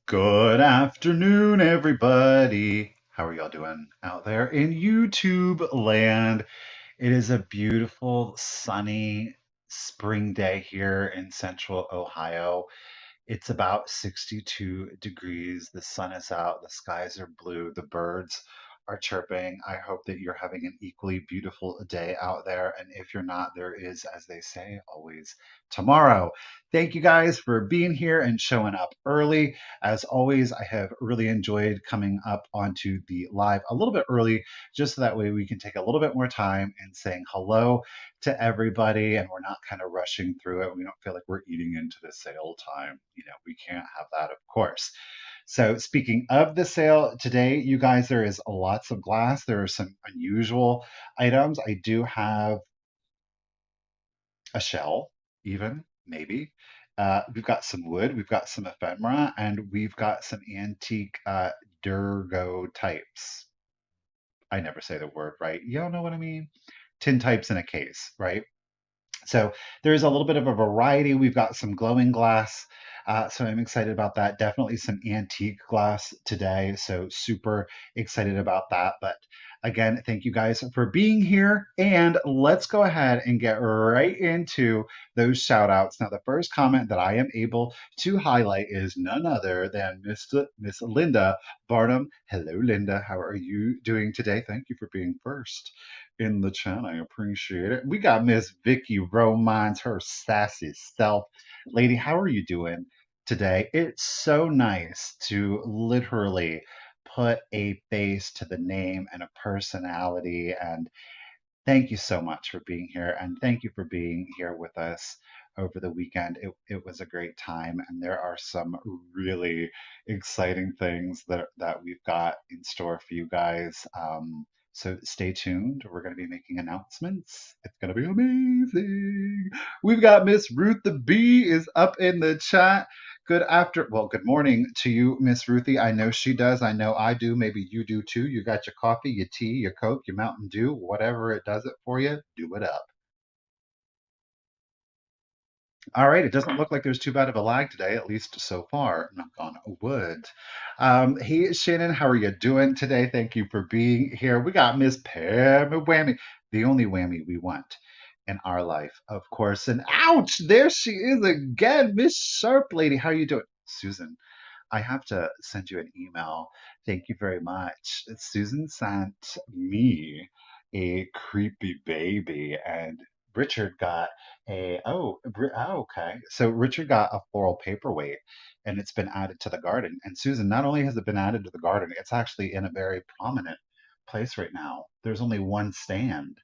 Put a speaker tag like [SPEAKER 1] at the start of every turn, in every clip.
[SPEAKER 1] Good afternoon, everybody. How are y'all doing out there in YouTube land? It is a beautiful, sunny spring day here in central Ohio. It's about 62 degrees. The sun is out, the skies are blue, the birds are chirping. I hope that you're having an equally beautiful day out there. And if you're not, there is, as they say, always tomorrow. Thank you guys for being here and showing up early. As always, I have really enjoyed coming up onto the live a little bit early, just so that way we can take a little bit more time and saying hello to everybody and we're not kind of rushing through it. We don't feel like we're eating into the sale time. We can't have that, of course. So, speaking of the sale today, you guys, there is lots of glass. There are some unusual items. I do have a shell, even, maybe. We've got some wood, we've got some ephemera, and we've got some antique Durgo types. I never say the word right. Y'all know what I mean? Tin types in a case, right? So there's a little bit of a variety. We've got some glowing glass. So I'm excited about that. Definitely some antique glass today. So super excited about that. But again, thank you guys for being here. And let's go ahead and get right into those shout outs. Now, the first comment that I am able to highlight is none other than Miss Linda Barnum. Hello, Linda. How are you doing today? Thank you for being first in the chat. I appreciate it. We got Miss Vicky Romines, her sassy self. Lady, how are you doing today? It's so nice to literally put a face to the name and a personality. And thank you so much for being here. And thank you for being here with us over the weekend. It was a great time. And there are some really exciting things that we've got in store for you guys. So stay tuned. We're going to be making announcements. It's going to be amazing. We've got Miss Ruth the Bee is up in the chat. Good morning to you, Miss Ruthie. I know she does. I know I do. Maybe you do too. You got your coffee, your tea, your Coke, your Mountain Dew, whatever it does it for you, do it up. All right, it doesn't look like there's too bad of a lag today, at least so far. Knock on wood. Hey, Shannon, how are you doing today? Thank you for being here. We got Miss Pam Whammy, the only whammy we want in our life, of course. And ouch, there she is again, Miss Sharp Lady. How are you doing? Susan, I have to send you an email. Thank you very much. Susan sent me a creepy baby, and Richard got okay. So Richard got a floral paperweight, and it's been added to the garden. And Susan, not only has it been added to the garden, it's actually in a very prominent place right now. There's only one stand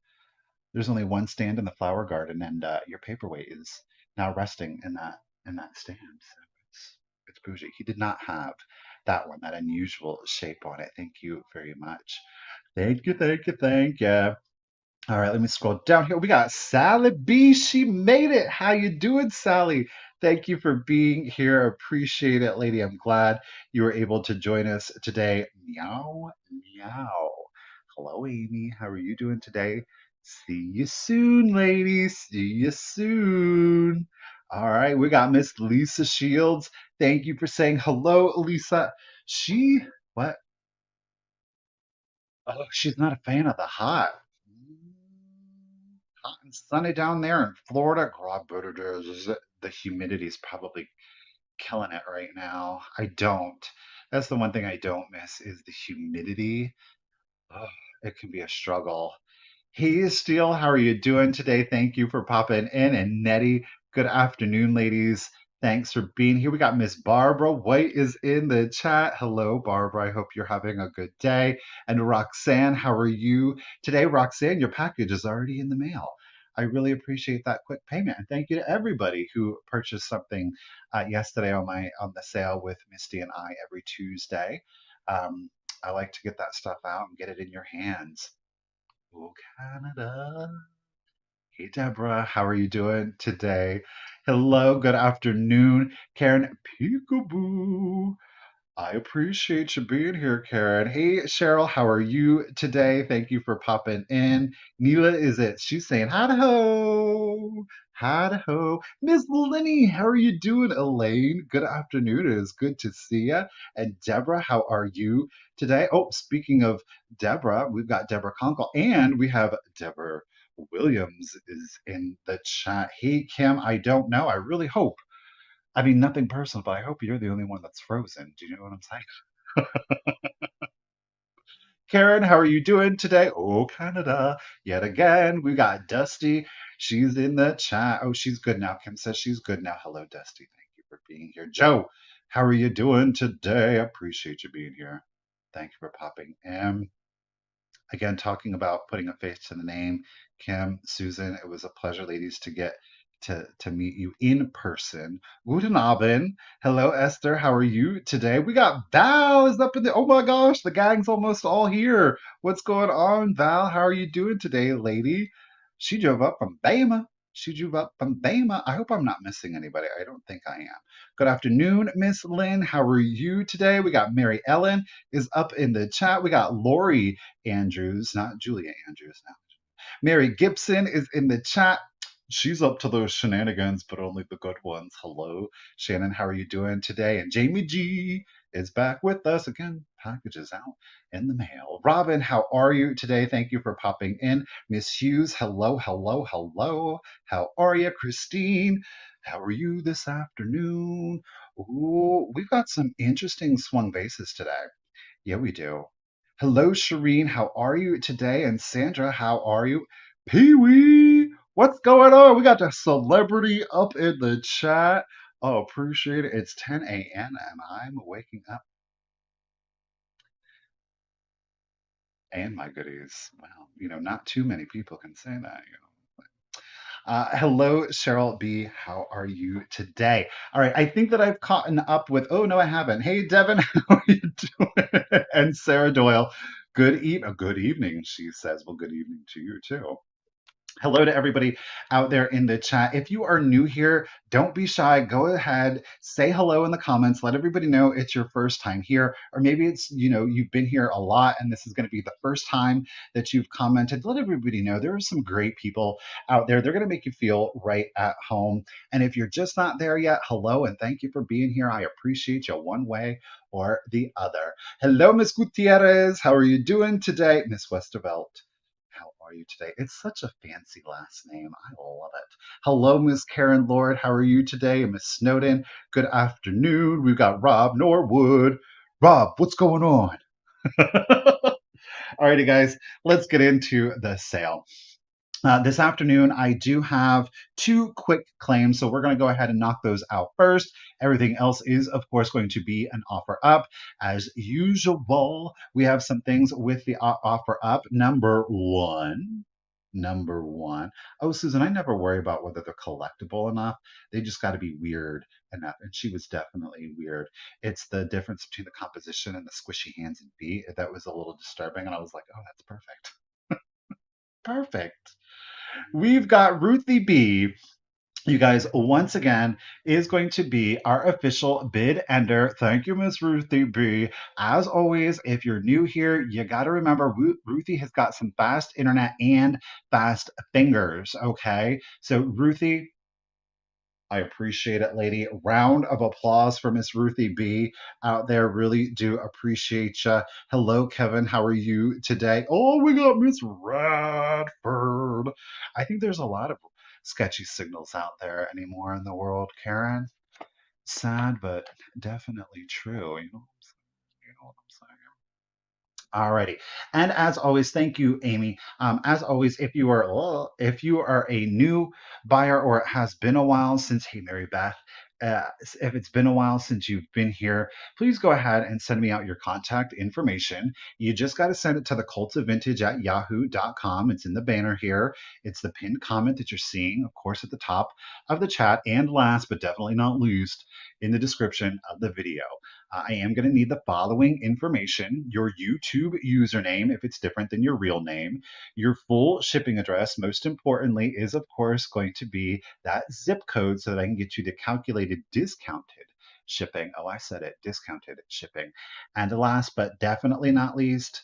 [SPEAKER 1] in the flower garden, and your paperweight is now resting in that stand. So it's bougie. He did not have that one, that unusual shape on it. Thank you very much. Thank you, thank you, thank you. All right, let me scroll down here. We got Sally B. She made it. How you doing, Sally? Thank you for being here. Appreciate it, lady. I'm glad you were able to join us today. Meow, meow. Hello, Amy. How are you doing today? See you soon, ladies. See you soon. All right, we got Miss Lisa Shields. Thank you for saying hello, Lisa. What? Oh, she's not a fan of the hot. Hot and sunny down there in Florida. God, but it is. The humidity's probably killing it right now. I don't. That's the one thing I don't miss is the humidity. Oh, it can be a struggle. Hey, Steele, how are you doing today? Thank you for popping in. And Nettie, good afternoon, ladies. Thanks for being here. We got Miss Barbara White is in the chat. Hello, Barbara. I hope you're having a good day. And Roxanne, how are you today? Roxanne, your package is already in the mail. I really appreciate that quick payment. And thank you to everybody who purchased something yesterday on the sale with Misty and I every Tuesday. I like to get that stuff out and get it in your hands. Oh, Canada. Hey, Deborah. How are you doing today? Hello. Good afternoon. Karen Peekaboo. I appreciate you being here, Karen. Hey, Cheryl, how are you today? Thank you for popping in. Neela is it? She's saying hi to ho. Hi to ho. Miss Lenny, how are you doing, Elaine? Good afternoon. It is good to see you. And Deborah, how are you today? Oh, speaking of Deborah, we've got Deborah Conkle and we have Deborah Williams is in the chat. Hey, Kim, I don't know. I really hope. I mean, nothing personal, but I hope you're the only one that's frozen. Do you know what I'm saying? Karen, how are you doing today? Oh, Canada. Yet again, we got Dusty. She's in the chat. Oh, she's good now. Kim says she's good now. Hello, Dusty. Thank you for being here. Joe, how are you doing today? I appreciate you being here. Thank you for popping in. Again, talking about putting a face to the name. Kim, Susan, it was a pleasure, ladies, to get to meet you in person. Guten Abend. Hello, Esther. How are you today? We got Val is up in the. Oh my gosh, the gang's almost all here. What's going on, Val? How are you doing today, lady? She drove up from Bama. She drove up from Bama. I hope I'm not missing anybody. I don't think I am. Good afternoon, Miss Lynn. How are you today? We got Mary Ellen is up in the chat. We got Lori Andrews, not Julia Andrews now. Mary Gibson is in the chat. She's up to those shenanigans, but only the good ones. Hello, Shannon. How are you doing today? And Jamie G is back with us again. Packages out in the mail. Robin, how are you today? Thank you for popping in. Miss Hughes, hello, hello, hello. How are you, Christine? How are you this afternoon? Ooh, we've got some interesting swung vases today. Yeah, we do. Hello, Shireen. How are you today? And Sandra, how are you? Pee Wee, what's going on? We got the celebrity up in the chat. Oh, appreciate it. It's 10 a.m. and I'm waking up and my goodies. Well, not too many people can say that. Hello, Cheryl B. How are you today? All right, I think that I've caught up with. Oh no, I haven't. Hey, Devin, how are you doing? And Sarah Doyle, good evening. She says, well, good evening to you too. Hello to everybody out there in the chat. If you are new here, don't be shy. Go ahead, say hello in the comments. Let everybody know it's your first time here, or maybe it's, you've been here a lot and this is going to be the first time that you've commented. Let everybody know there are some great people out there. They're going to make you feel right at home. And if you're just not there yet, hello and thank you for being here. I appreciate you one way or the other. Hello, Miss Gutierrez. How are you doing today? Miss Westervelt. How are you today? It's such a fancy last name. I love it. Hello, Miss Karen Lord. How are you today? Miss Snowden. Good afternoon. We've got Rob Norwood. Rob, what's going on? Alrighty, guys, let's get into the sale. This afternoon, I do have two quick claims, so we're going to go ahead and knock those out first. Everything else is, of course, going to be an offer up. As usual, we have some things with the offer up. Number one. Oh, Susan, I never worry about whether they're collectible enough. They just got to be weird enough. And she was definitely weird. It's the difference between the composition and the squishy hands and feet that was a little disturbing. And I was like, oh, that's perfect. Perfect. We've got Ruthie B. You guys, once again, is going to be our official bid ender. Thank you, Miss Ruthie B. As always, if you're new here, you got to remember Ruthie has got some fast internet and fast fingers. Okay. So, Ruthie, I appreciate it, lady. Round of applause for Miss Ruthie B out there. Really do appreciate you. Hello, Kevin. How are you today? Oh, we got Miss Radford. I think there's a lot of sketchy signals out there anymore in the world, Karen. Sad, but definitely true. You know what I'm saying? Alrighty, and as always, thank you, Amy. As always, if you are a new buyer or it has been a while since, hey, Mary Beth, if it's been a while since you've been here, please go ahead and send me out your contact information. You just got to send it to the.Cult.Of.Vintage at yahoo.com. It's in the banner here. It's the pinned comment that you're seeing, of course, at the top of the chat, and last but definitely not least, in the description of the video. I am going to need the following information: your YouTube username, if it's different than your real name, your full shipping address. Most importantly, is of course going to be that zip code so that I can get you the calculated discounted shipping. Oh, I said it, discounted shipping. And last but definitely not least,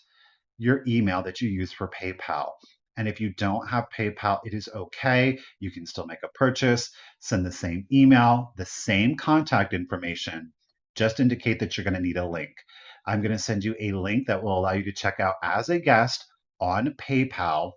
[SPEAKER 1] your email that you use for PayPal. And if you don't have PayPal, it is okay. You can still make a purchase, send the same email, the same contact information, just indicate that you're going to need a link. I'm going to send you a link that will allow you to check out as a guest on PayPal.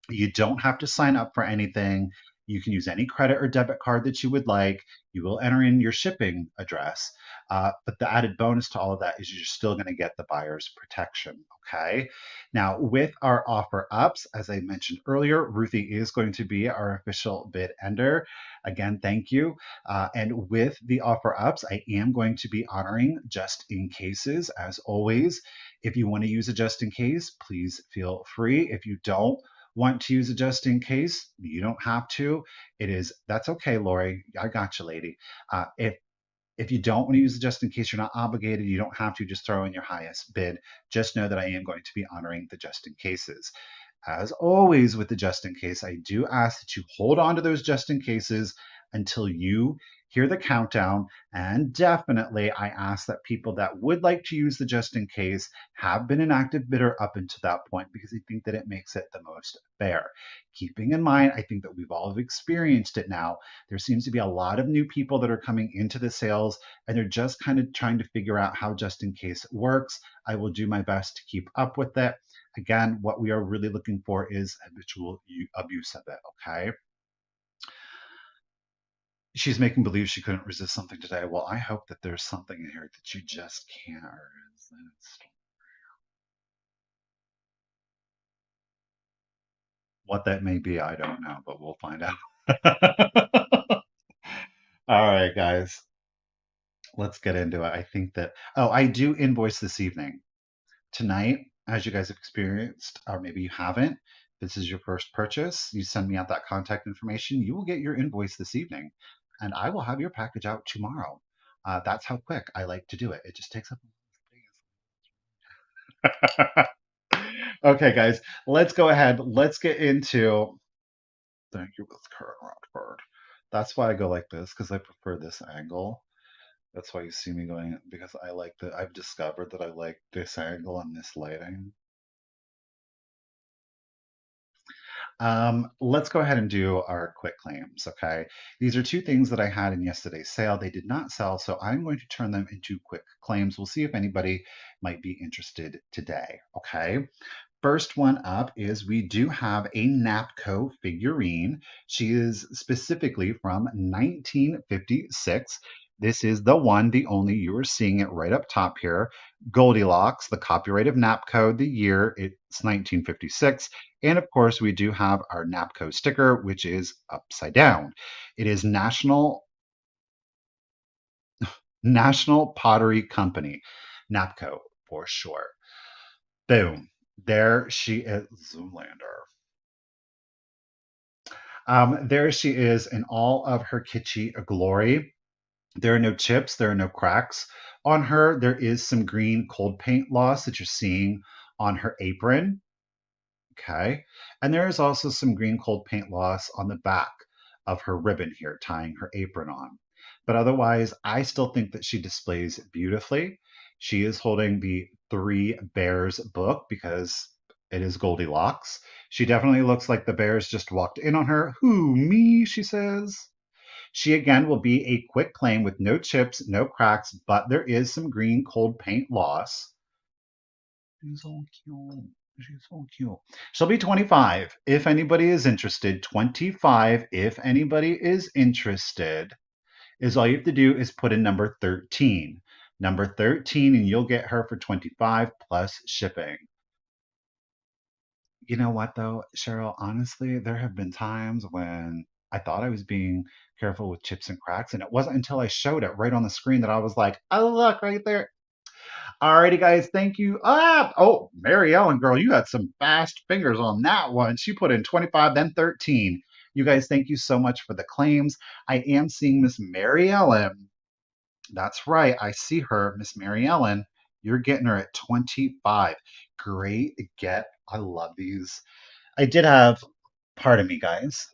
[SPEAKER 1] You don't have to sign up for anything. You can use any credit or debit card that you would like. You will enter in your shipping address. But the added bonus to all of that is you're still going to get the buyer's protection. Okay. Now, with our offer ups, as I mentioned earlier, Ruthie is going to be our official bid ender. Again, thank you. And with the offer ups, I am going to be honoring just in cases as always. If you want to use a just in case, please feel free. If you don't, want to use a just in case, you don't have to. That's okay, Lori. I got you, lady. If you don't want to use the just in case, you're not obligated. You don't have to just throw in your highest bid. Just know that I am going to be honoring the just in cases. As always with the just in case, I do ask that you hold on to those just in cases until you hear the countdown. And definitely, I ask that people that would like to use the just in case have been an active bidder up until that point because I think that it makes it the most fair. Keeping in mind, I think that we've all experienced it now. There seems to be a lot of new people that are coming into the sales and they're just kind of trying to figure out how just in case works. I will do my best to keep up with it. Again, what we are really looking for is habitual abuse of it, okay? She's making believe she couldn't resist something today. Well, I hope that there's something in here that you just can't resist. What that may be, I don't know, but we'll find out. All right, guys, let's get into it. I think that, oh, I do invoice this evening. Tonight, as you guys have experienced, or maybe you haven't, this is your first purchase, you send me out that contact information, you will get your invoice this evening, and I will have your package out tomorrow. That's how quick I like to do it. It just takes up. Okay, guys, let's go ahead. Let's get into. Thank you, with current Rockford. That's why I go like this because I prefer this angle. That's why you see me going because I like that. I've discovered that I like this angle and this lighting. Let's go ahead and do our quick claims, okay? These are two things that I had in yesterday's sale. They did not sell, so I'm going to turn them into quick claims. We'll see if anybody might be interested today, okay? First one up is we do have a Napco figurine. She is specifically from 1956. This is the one, the only. You are seeing it right up top here. Goldilocks, the copyright of Napco, the year, it's 1956. And of course, we do have our Napco sticker, which is upside down. It is National Pottery Company, Napco for short. Boom. There she is, Zoolander. There she is in all of her kitschy glory. There are no chips, there are no cracks on her. There is some green cold paint loss that you're seeing on her apron. Okay. And there is also some green cold paint loss on the back of her ribbon here, tying her apron on. But otherwise, I still think that she displays beautifully. She is holding the Three Bears book because it is Goldilocks. She definitely looks like the bears just walked in on her. Who, me? She says. She again will be a quick claim with no chips, no cracks, but there is some green cold paint loss. She's so cute. She's so cute. She'll be 25 if anybody is interested. 25 if anybody is interested is all you have to do is put in number 13. Number 13 and you'll get her for 25 plus shipping. You know what though, Cheryl? Honestly, there have been times when I thought I was being careful with chips and cracks, and it wasn't until I showed it right on the screen that I was like, oh, look right there. Alrighty, guys, thank you. Oh, Mary Ellen, girl, you had some fast fingers on that one. She put in 25, then 13. You guys, thank you so much for the claims. I am seeing Miss Mary Ellen. That's right, I see her, Miss Mary Ellen. You're getting her at 25. Great get. I love these. I did have, pardon me, guys.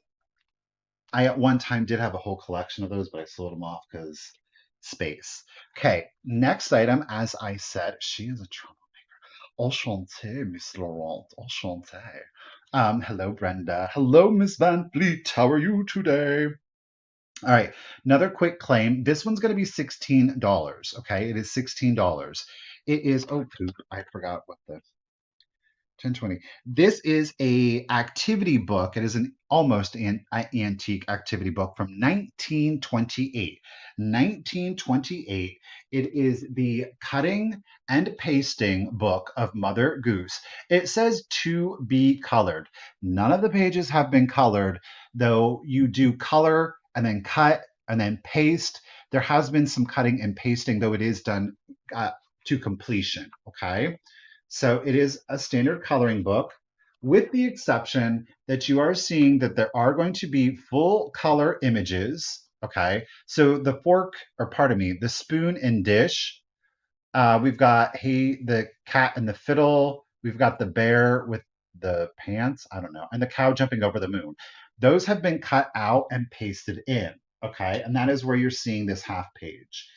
[SPEAKER 1] I at one time did have a whole collection of those, but I sold them off because space. Okay, next item, as I said, she is a trouble. Enchanté, Miss Laurent. Enchanté. Hello, Brenda. Hello, Miss Van Fleet. How are you today? All right, another quick claim. This one's going to be $16. Okay, it is $16. It is, oh, poop. I forgot what the 1020. This is a activity book. It is an almost antique activity book from 1928. 1928. It is the cutting and pasting book of Mother Goose. It says to be colored. None of the pages have been colored, though you do color and then cut and then paste. There has been some cutting and pasting, though it is done to completion. Okay. So it is a standard coloring book, with the exception that you are seeing that there are going to be full color images. Okay. So the fork, or pardon me, the spoon and dish. We've got the cat and the fiddle. We've got the bear with the pants. I don't know. And the cow jumping over the moon. Those have been cut out and pasted in. Okay. And that is where you're seeing this half page.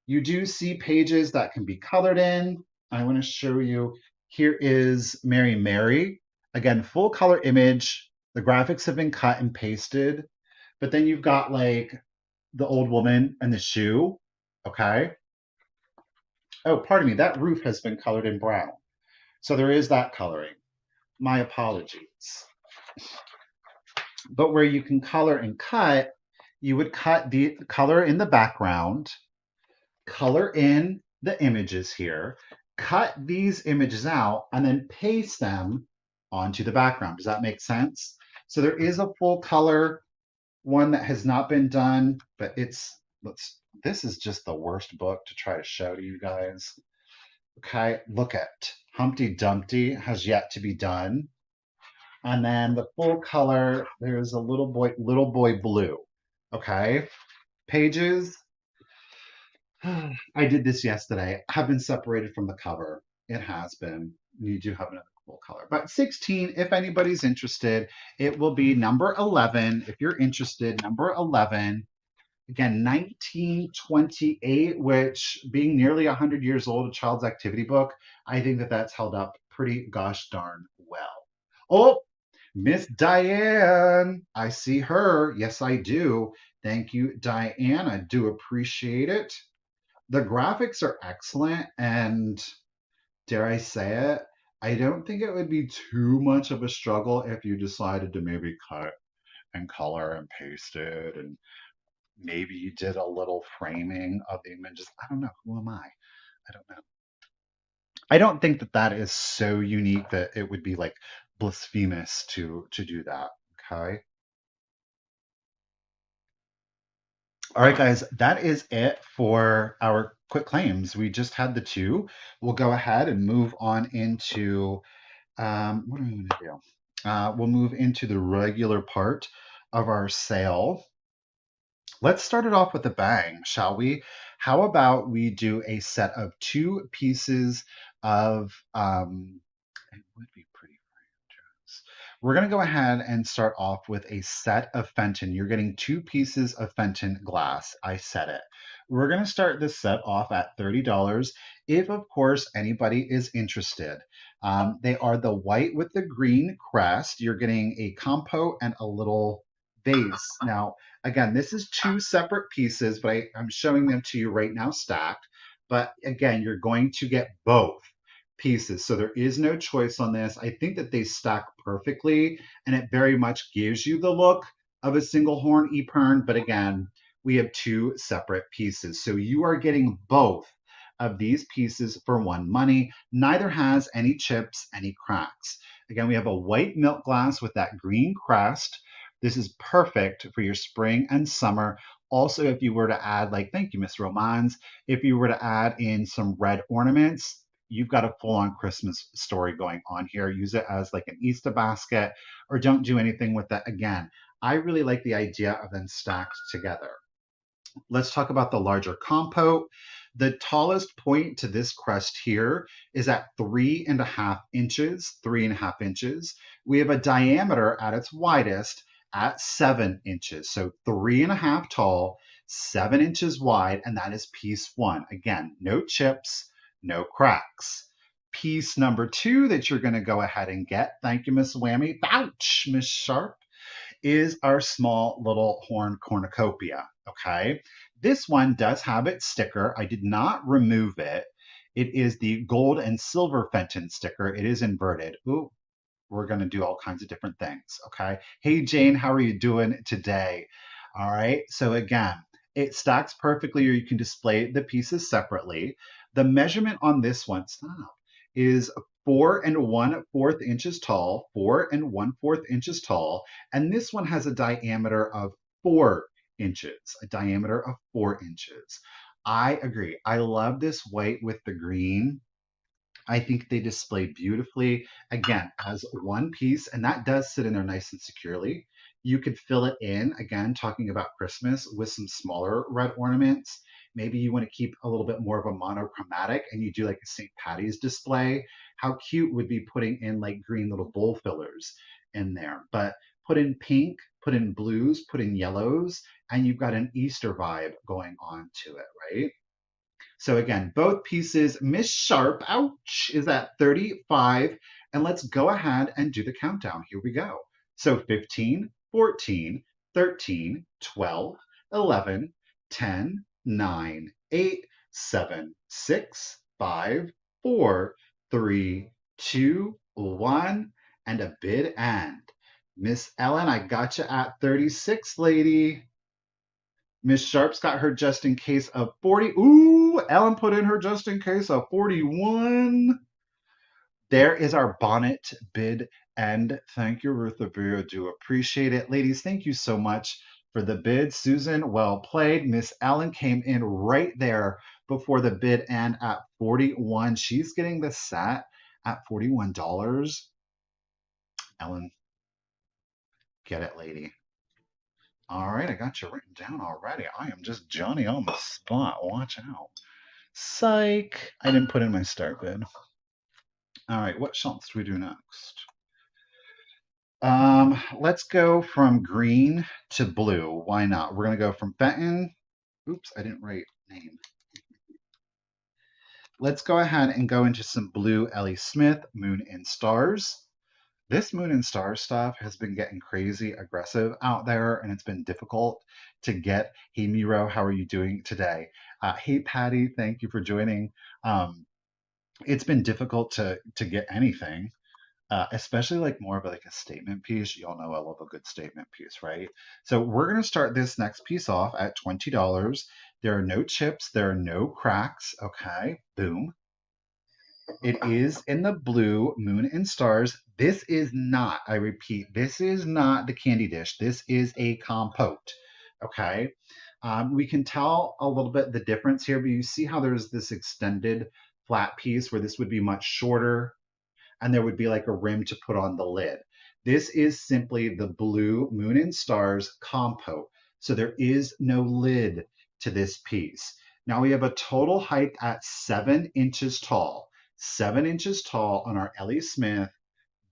[SPEAKER 1] You do see pages that can be colored in. I want to show you. Here is Mary Mary. Again, full color image. The graphics have been cut and pasted. But then you've got like the old woman and the shoe. Okay. Oh, pardon me. That roof has been colored in brown. So there is that coloring. My apologies. But where you can color and cut, you would cut the color in the background, color in the images here, cut these images out, and then paste them onto the background. Does that make sense? So there is a full color one that has not been done, but this is just the worst book to try to show to you guys. Okay, look at Humpty Dumpty has yet to be done. And then the full color, there's a little boy blue. Okay, pages. I did this yesterday. Have been separated from the cover. It has been. You do have another full color. But 16, if anybody's interested, it will be number 11. If you're interested, number 11. Again, 1928, which being nearly 100 years old, a child's activity book, I think that that's held up pretty gosh darn well. Oh, Miss Diane, I see her. Yes, I do. Thank you, Diane. I do appreciate it. The graphics are excellent, and dare I say it, I don't think it would be too much of a struggle if you decided to maybe cut and color and paste it, and maybe you did a little framing of the images. I don't know. Who am I? I don't know. I don't think that that is so unique that it would be like blasphemous to do that. Okay. All right, guys, that is it for our quick claims. We just had the two. We'll go ahead and move on into what are we going to do? We'll move into the regular part of our sale. Let's start it off with a bang, shall we? How about we do a set of two pieces of, it would be pretty. We're going to go ahead and start off with a set of Fenton. You're getting two pieces of Fenton glass. I said it. We're going to start this set off at $30 if, of course, anybody is interested. They are the white with the green crest. You're getting a compote and a little vase. Now, again, this is two separate pieces, but I'm showing them to you right now stacked. But again, you're going to get both pieces. So there is no choice on this. I think that they stack perfectly, and it very much gives you the look of a single horn Epergne. But again, we have two separate pieces. So you are getting both of these pieces for one money. Neither has any chips, any cracks. Again, we have a white milk glass with that green crest. This is perfect for your spring and summer. Also, if you were to add, like, thank you, Miss Romans, if you were to add in some red ornaments, you've got a full-on Christmas story going on here. Use it as like an Easter basket, or don't do anything with that. Again, I really like the idea of them stacked together. Let's talk about the larger compote. The tallest point to this crest here is at 3.5 inches, 3.5 inches. We have a diameter at its widest at 7 inches. So 3.5 tall, 7 inches wide, and that is piece one. Again, no chips, no cracks. Piece number two that you're going to go ahead and get, thank you, Miss Whammy, ouch, Miss Sharp, is our small little horn cornucopia. Okay, this one does have its sticker. I did not remove it. It is the gold and silver Fenton sticker. It is inverted. Ooh, we're going to do all kinds of different things. Okay. Hey, Jane, how are you doing today? All right. So, again, it stacks perfectly, or you can display the pieces separately. The measurement on this one, stop, is 4 1/4 inches tall, 4 1/4 inches tall. And this one has a diameter of 4 inches, a diameter of 4 inches. I agree. I love this white with the green. I think they display beautifully, again, as one piece, and that does sit in there nice and securely. You could fill it in, again, talking about Christmas, with some smaller red ornaments. Maybe you want to keep a little bit more of a monochromatic and you do like a St. Patty's display. How cute would be putting in like green little bowl fillers in there? But put in pink, put in blues, put in yellows, and you've got an Easter vibe going on to it, right? So again, both pieces, Miss Sharp, ouch, is at 35. And let's go ahead and do the countdown. Here we go. So 15, 14, 13, 12, 11, 10, 9, 8, 7, 6, 5, 4, 3, 2, 1, and a bid end. Miss Ellen, I got you at 36, lady. Miss Sharp's got her just in case of 40. Ooh, Ellen put in her just in case of 41. There is our bonnet bid. And thank you, Ruth Avria. Do appreciate it. Ladies, thank you so much for the bid. Susan, well played. Miss Ellen came in right there before the bid and at 41. She's getting the set at $41. Ellen, get it, lady. All right, I got you written down already. I am just Johnny on the spot. Watch out. Psych. I didn't put in my start bid. All right, what shots do we do next? Let's go from green to blue. Why not? We're gonna go from Fenton. Oops, I didn't write name. Let's go ahead and go into some blue Ellie Smith, Moon and Stars. This Moon and Stars stuff has been getting crazy aggressive out there, and it's been difficult to get. Hey, Miro, how are you doing today? Hey, Patty, thank you for joining. It's been difficult to get anything, especially like more of like a statement piece. Y'all know I love a good statement piece, right? So we're gonna start this next piece off at $20. There are no chips, there are no cracks. Okay, boom. It is in the blue Moon and Stars. This is not, I repeat, this is not the candy dish. This is a compote. Okay. We can tell a little bit the difference here, but you see how there's this extended flat piece where this would be much shorter and there would be like a rim to put on the lid. This is simply the blue Moon and Stars compote. So there is no lid to this piece. Now we have a total height at 7 inches tall. 7 inches tall on our Ellie Smith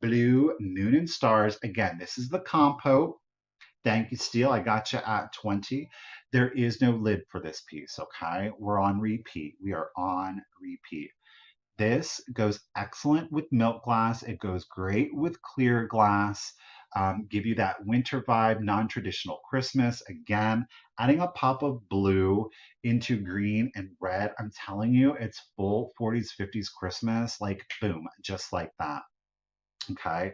[SPEAKER 1] blue Moon and Stars. Again, this is the compote. Thank you, Steele. I got you at 20. There is no lid for this piece, okay? We're on repeat. We are on repeat. This goes excellent with milk glass. It goes great with clear glass. Give you that winter vibe, non-traditional Christmas. Again, adding a pop of blue into green and red. I'm telling you, it's full 40s, 50s Christmas. Like, boom, just like that. Okay.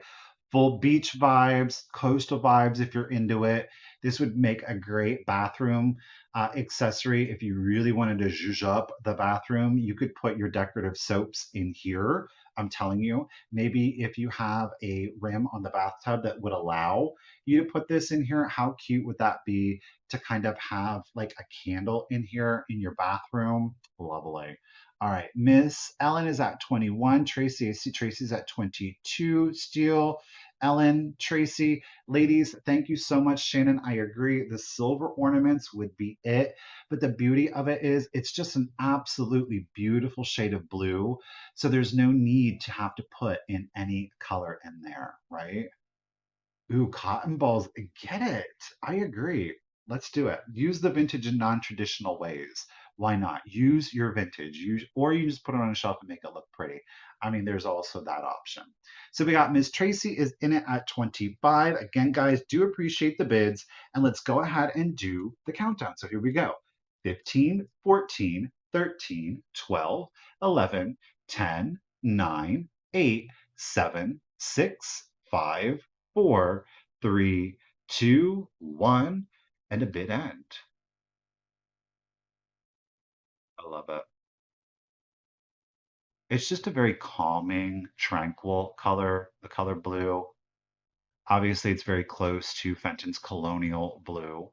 [SPEAKER 1] Full beach vibes, coastal vibes if you're into it. This would make a great bathroom accessory. If you really wanted to zhuzh up the bathroom, you could put your decorative soaps in here. I'm telling you, maybe if you have a rim on the bathtub that would allow you to put this in here, how cute would that be to kind of have like a candle in here in your bathroom? Lovely. All right, Miss Ellen is at 21. Tracy, I see Tracy's at 22. Steele, Ellen, Tracy. Ladies, thank you so much, Shannon. I agree. The silver ornaments would be it. But the beauty of it is it's just an absolutely beautiful shade of blue. So there's no need to have to put in any color in there, right? Ooh, cotton balls. Get it. I agree. Let's do it. Use the vintage in non-traditional ways. Why not? Use your vintage. Or you just put it on a shelf and make it look pretty. I mean, there's also that option. So we got Miss Tracy is in it at 25. Again, guys, do appreciate the bids. And let's go ahead and do the countdown. So here we go. 15, 14, 13, 12, 11, 10, 9, 8, 7, 6, 5, 4, 3, 2, 1 and a bit end. I love it. It's just a very calming, tranquil color, the color blue. Obviously, it's very close to Fenton's colonial blue.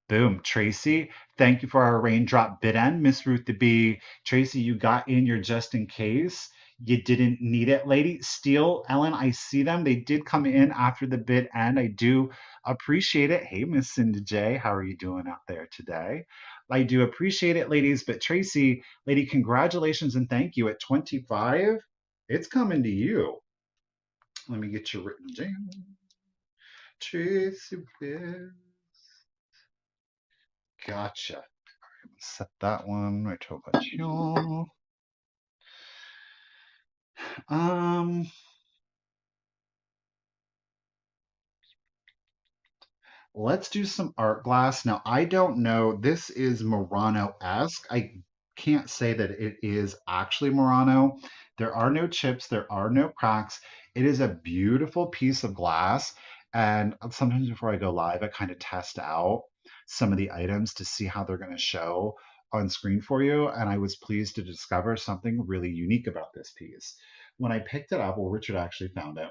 [SPEAKER 1] Boom, Tracy. Thank you for our raindrop bid end, Miss Ruth the Bee. Tracy, you got in your just in case. You didn't need it, lady. Steele, Ellen, I see them. They did come in after the bid end. I do appreciate it. Hey, Miss Cindy J, how are you doing out there today? I do appreciate it, ladies. But Tracy, lady, congratulations and thank you at 25. It's coming to you. Let me get your written down. Tracy Will. Gotcha. Set that one right to about you. Um, let's do some art glass. Now, I don't know. This is Murano-esque. I can't say that it is actually Murano. There are no chips. There are no cracks. It is a beautiful piece of glass. And sometimes before I go live, I kind of test out some of the items to see how they're going to show on screen for you. And I was pleased to discover something really unique about this piece. When I picked it up, well, Richard actually found it.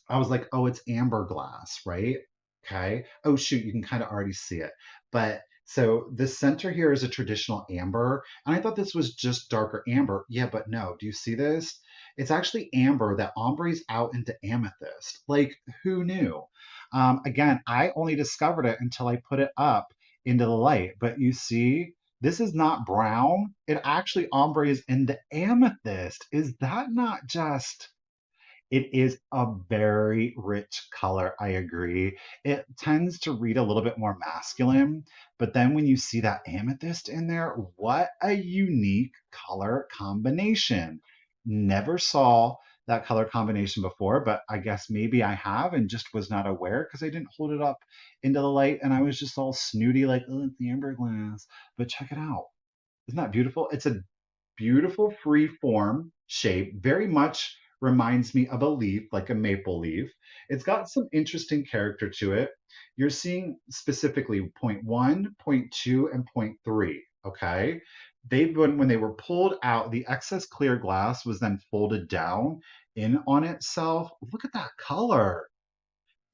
[SPEAKER 1] I was like, oh, it's amber glass, right? Okay. Oh, shoot, you can kind of already see it. But so the center here is a traditional amber. And I thought this was just darker amber. Yeah, but no. Do you see this? It's actually amber that ombres out into amethyst. Like, who knew? Again, I only discovered it until I put it up into the light. But you see, this is not brown. It actually ombres into amethyst. Is that not just it is a very rich color, I agree. It tends to read a little bit more masculine, but then when you see that amethyst in there, what a unique color combination. Never saw that color combination before, but I guess maybe I have and just was not aware because I didn't hold it up into the light and I was just all snooty like, oh, it's the amber glass. But check it out. Isn't that beautiful? It's a beautiful free form shape, very much reminds me of a leaf, like a maple leaf. It's got some interesting character to it. You're seeing specifically point one, point two, and point three. Okay. When they were pulled out, the excess clear glass was then folded down in on itself. Look at that color.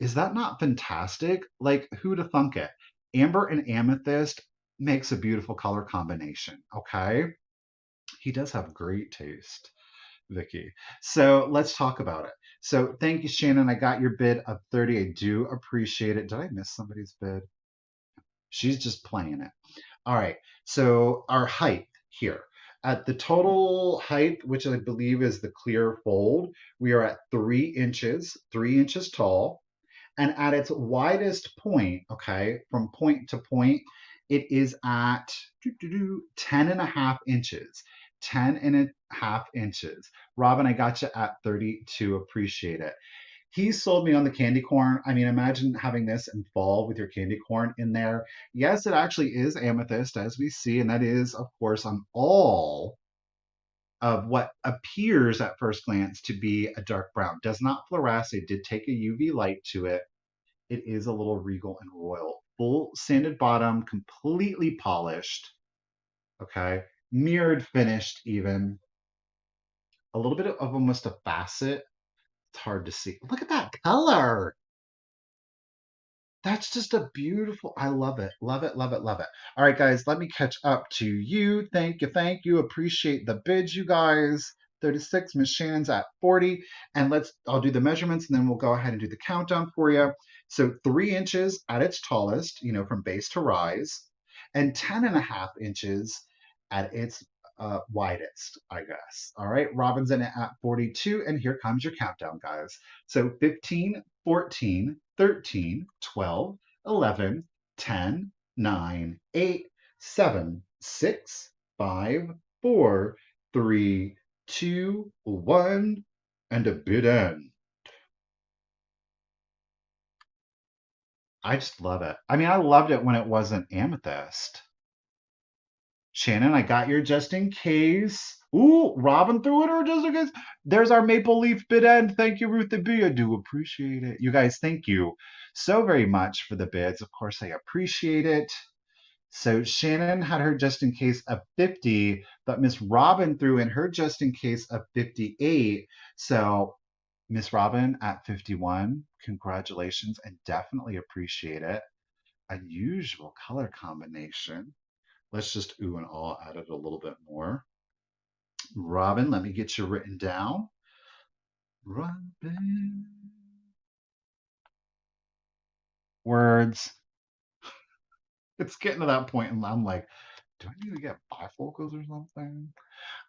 [SPEAKER 1] Is that not fantastic? Like, who'd have thunk it? Amber and amethyst makes a beautiful color combination. Okay. He does have great taste, Vicky. So let's talk about it. So thank you, Shannon. I got your bid of 30. I do appreciate it. Did I miss somebody's bid? She's just playing it. All right. So our height here. At the total height, which I believe is the clear fold, we are at 3 inches, 3 inches tall. And at its widest point, okay, from point to point, it is at 10 and a half inches. 10 and a half inches. Robin, I got you at 32. Appreciate it. He sold me on the candy corn. I mean, imagine having this in fall with your candy corn in there. Yes, it actually is amethyst, as we see, and that is, of course, on all of what appears at first glance to be a dark brown. Does not fluoresce. It did take a UV light to it. It is a little regal and royal. Full sanded bottom, completely polished. Okay. Mirrored finished, even. A little bit of almost a facet. It's hard to see. Look at that color. That's just a beautiful, I love it. Love it, love it, love it. All right, guys, let me catch up to you. Thank you, thank you. Appreciate the bids, you guys. 36, Miss Shannon's at 40. And I'll do the measurements and then we'll go ahead and do the countdown for you. So 3 inches at its tallest, from base to rise, and 10 and a half inches at its widest, I guess. All right, Robin's in it at 42. And here comes your countdown, guys. So 15, 14, 13, 12, 11, 10, 9, 8, 7, 6, 5, 4, 3, 2, 1, and a bid end. I just love it. I mean, I loved it when it wasn't amethyst. Shannon, I got your just in case. Ooh, Robin threw it or just in case. There's our maple leaf bid end. Thank you, Ruth the B. I do appreciate it. You guys, thank you so very much for the bids. Of course, I appreciate it. So Shannon had her just in case of 50, but Miss Robin threw in her just in case of 58. So Miss Robin at 51, congratulations and definitely appreciate it. Unusual color combination. Let's just ooh and all at it a little bit more. Robin, let me get you written down. Robin. Words. It's getting to that point, and I'm like, do I need to get bifocals or something?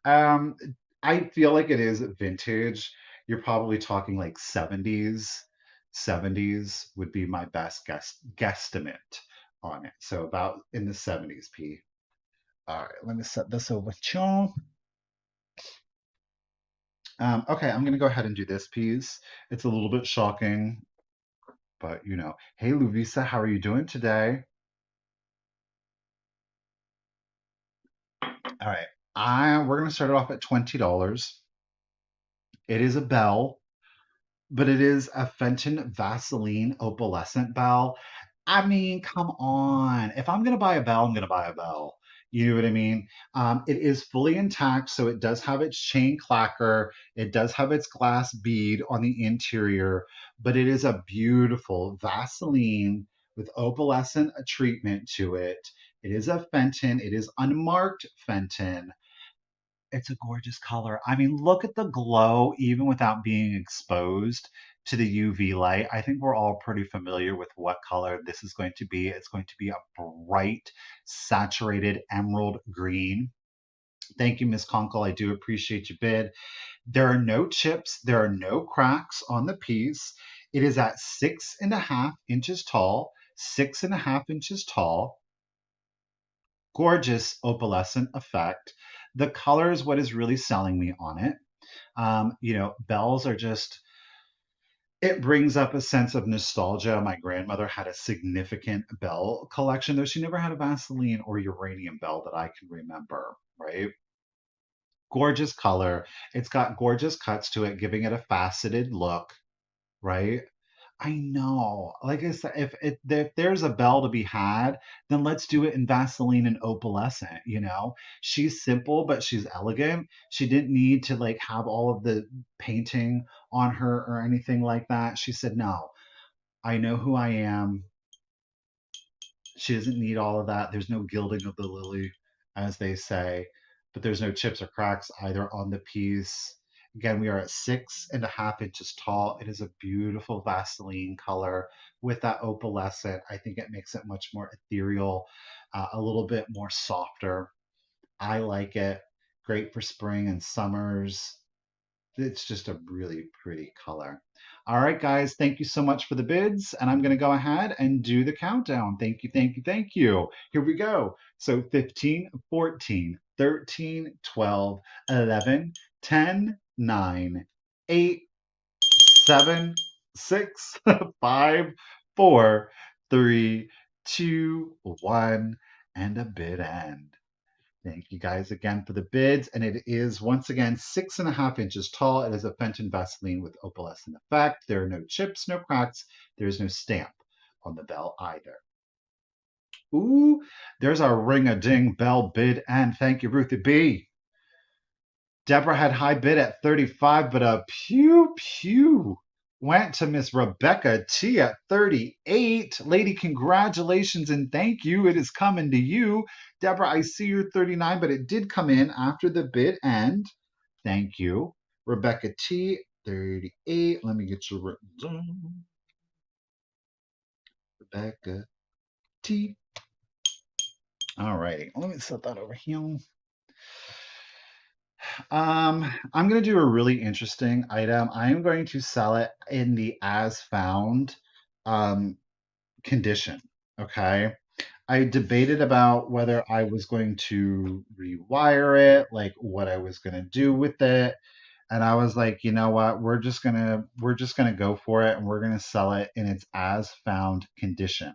[SPEAKER 1] Um, I feel like it is vintage. You're probably talking like 70s. 70s would be my best guesstimate on it. So about in the 70s, P. All right, let me set this over. Okay, I'm gonna go ahead and do this piece. It's a little bit shocking, but you know. Hey, Luvisa, how are you doing today? All right, we're gonna start it off at $20. It is a bell, but it is a Fenton Vaseline opalescent bell. I mean, come on. If I'm gonna buy a bell, I'm gonna buy a bell. You know what I mean? It is fully intact, so it does have its chain clacker. It does have its glass bead on the interior, but it is a beautiful Vaseline with opalescent treatment to it. It is a Fenton. It is unmarked Fenton. It's a gorgeous color. I mean, look at the glow, even without being exposed to the UV light. I think we're all pretty familiar with what color this is going to be. It's going to be a bright, saturated emerald green. Thank you, Miss Conkle. I do appreciate your bid. There are no chips, there are no cracks on the piece. It is at 6.5 inches tall, 6.5 inches tall. Gorgeous opalescent effect. The color is what is really selling me on it. Bells are just, it brings up a sense of nostalgia. My grandmother had a significant bell collection, though she never had a Vaseline or uranium bell that I can remember, right? Gorgeous color. It's got gorgeous cuts to it, giving it a faceted look, right? I know. Like I said, if there's a bell to be had, then let's do it in Vaseline and opalescent, you know? She's simple, but she's elegant. She didn't need to like have all of the painting on her or anything like that. She said, "No, I know who I am. She doesn't need all of that. There's no gilding of the lily, as they say, but there's no chips or cracks either on the piece. Again, we are at 6.5 inches tall. It is a beautiful Vaseline color with that opalescent. I think it makes it much more ethereal, a little bit more softer. I like it. Great for spring and summers. It's just a really pretty color. All right, guys, thank you so much for the bids. And I'm going to go ahead and do the countdown. Thank you, thank you, thank you. Here we go. So 15, 14, 13, 12, 11, 10, 9, 8, 7, 6, 5, 4, 3, 2, 1, and a bid end. Thank you guys again for the bids. And it is once again 6.5 inches tall. It is a Fenton Vaseline with opalescent effect. There are no chips, no cracks. There's no stamp on the bell either. Ooh, there's our ring-a-ding bell bid. And thank you, Ruthie B. Deborah had high bid at 35, but a pew pew went to Miss Rebecca T at 38. Lady, congratulations and thank you. It is coming to you. Deborah, I see you're 39, but it did come in after the bid end. Thank you. Rebecca T, 38. Let me get you written down. Rebecca T. All righty. Let me set that over here. I'm going to do a really interesting item. I am going to sell it in the as found condition. Okay. I debated about whether I was going to rewire it, like what I was going to do with it. And I was like, you know what? We're just gonna go for it, and we're gonna sell it in its as found condition.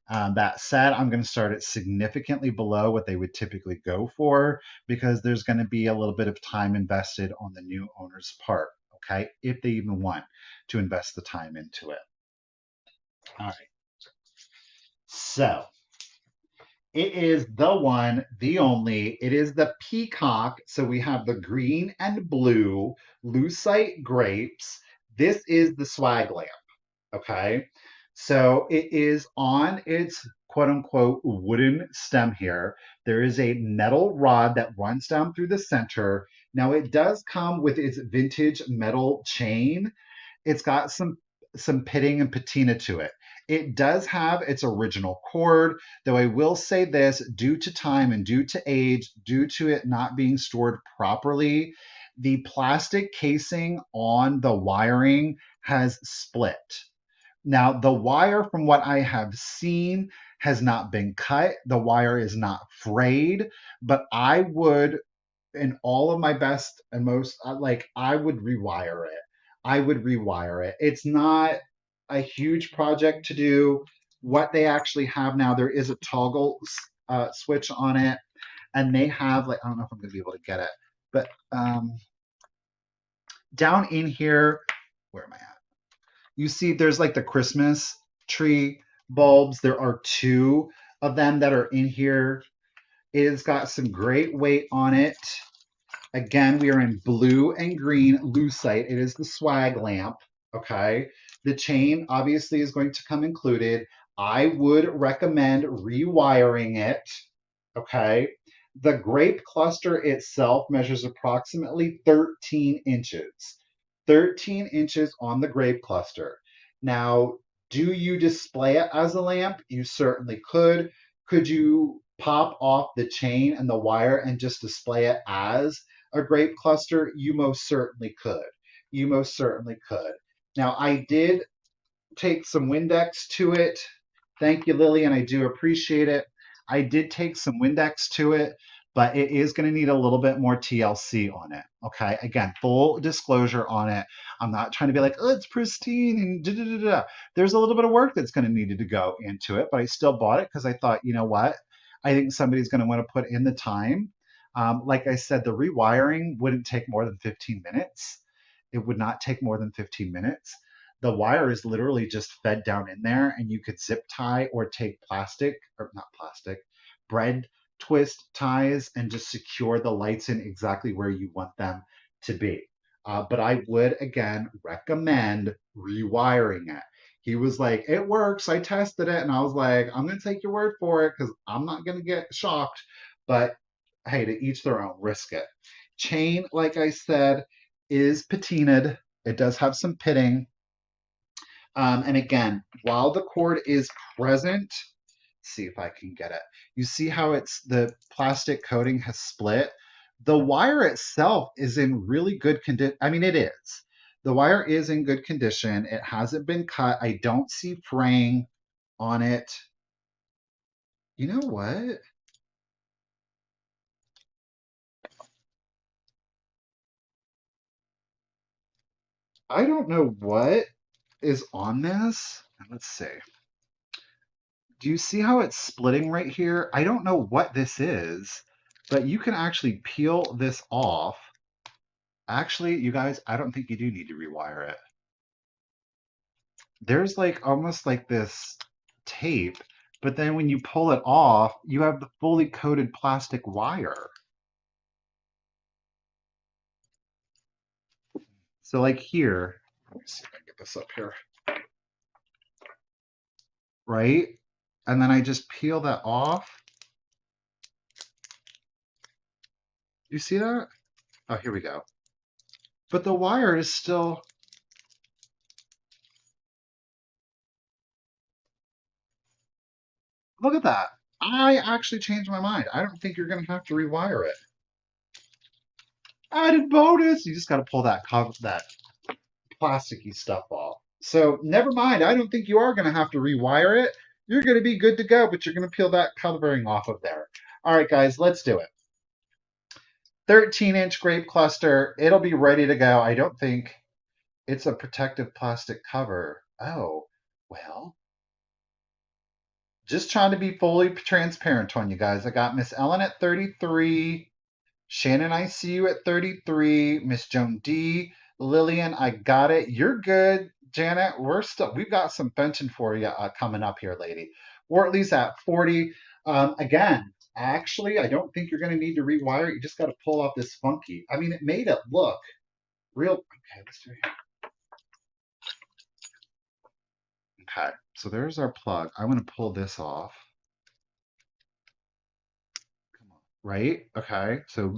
[SPEAKER 1] That said, I'm going to start it significantly below what they would typically go for because there's going to be a little bit of time invested on the new owner's part. Okay, if they even want to invest the time into it. All right. So it is the one, the only. It is the peacock. So we have the green and blue Lucite grapes. This is the swag lamp. Okay. So it is on its quote unquote wooden stem here. There is a metal rod that runs down through the center. Now it does come with its vintage metal chain. It's got some pitting and patina to it. It does have its original cord, though I will say this, due to time and due to age, due to it not being stored properly, the plastic casing on the wiring has split. Now, the wire, from what I have seen, has not been cut. The wire is not frayed, but I would, in all of my best and most, like, I would rewire it. I would rewire it. It's not a huge project to do. What they actually have now, there is a toggle switch on it, and they have, like, I don't know if I'm going to be able to get it, but down in here, where am I at? You see there's like the Christmas tree bulbs. There are two of them that are in here. It has got some great weight on it. Again, we are in blue and green lucite. It is the swag lamp. Okay. The chain obviously is going to come included. I would recommend rewiring it. Okay. The grape cluster itself measures approximately 13 inches. 13 inches on the grape cluster. Now, do you display it as a lamp? You certainly could. Could you pop off the chain and the wire and just display it as a grape cluster? You most certainly could. You most certainly could. Now, I did take some Windex to it. Thank you, Lily, and I do appreciate it. I did take some Windex to it, but it is going to need a little bit more TLC on it. Okay. Again, full disclosure on it. I'm not trying to be like, oh, it's pristine and da da da da. There's a little bit of work that's going to need to go into it, but I still bought it because I thought, you know what? I think somebody's going to want to put in the time. Like I said, the rewiring wouldn't take more than 15 minutes. It would not take more than 15 minutes. The wire is literally just fed down in there, and you could zip tie or take plastic, or not plastic, bread twist ties and just secure the lights in exactly where you want them to be. But I would again recommend rewiring it. He was like, it works. I tested it. And I was like, I'm going to take your word for it because I'm not going to get shocked. But hey, to each their own, risk it. Chain, like I said, is patinaed. It does have some pitting. And again, while the cord is present, see if I can get it. You see how it's the plastic coating has split? The wire itself is in really good condition. I mean, it is. The wire is in good condition. It hasn't been cut. I don't see fraying on it. You know what? I don't know what is on this. Let's see. Do you see how it's splitting right here? I don't know what this is, but you can actually peel this off. Actually, you guys, I don't think you do need to rewire it. There's like almost like this tape, but then when you pull it off, you have the fully coated plastic wire. So like here, let me see if I can get this up here, right? And then I just peel that off. You see that? Oh, here we go. But the wire is still, look at that. I actually changed my mind. I don't think you're going to have to rewire it. Added bonus. You just got to pull that plasticky stuff off. So never mind. I don't think you are going to have to rewire it. you're going to be good to go, but you're going to peel that covering off of there. All right, guys, let's do it. 13-inch grape cluster. It'll be ready to go. I don't think it's a protective plastic cover. Oh, well, just trying to be fully transparent on you guys. I got Miss Ellen at 33. Shannon, I see you at 33. Miss Joan D. Lillian, I got it. You're good. Janet, we've got some Fenton for you coming up here, lady. Wortley's at 40. Again, actually, I don't think you're going to need to rewire it. You just got to pull off this funky. I mean, it made it look real. Okay, let's do it here. Okay, so there's our plug. I want to pull this off. Come on. Right? Okay, so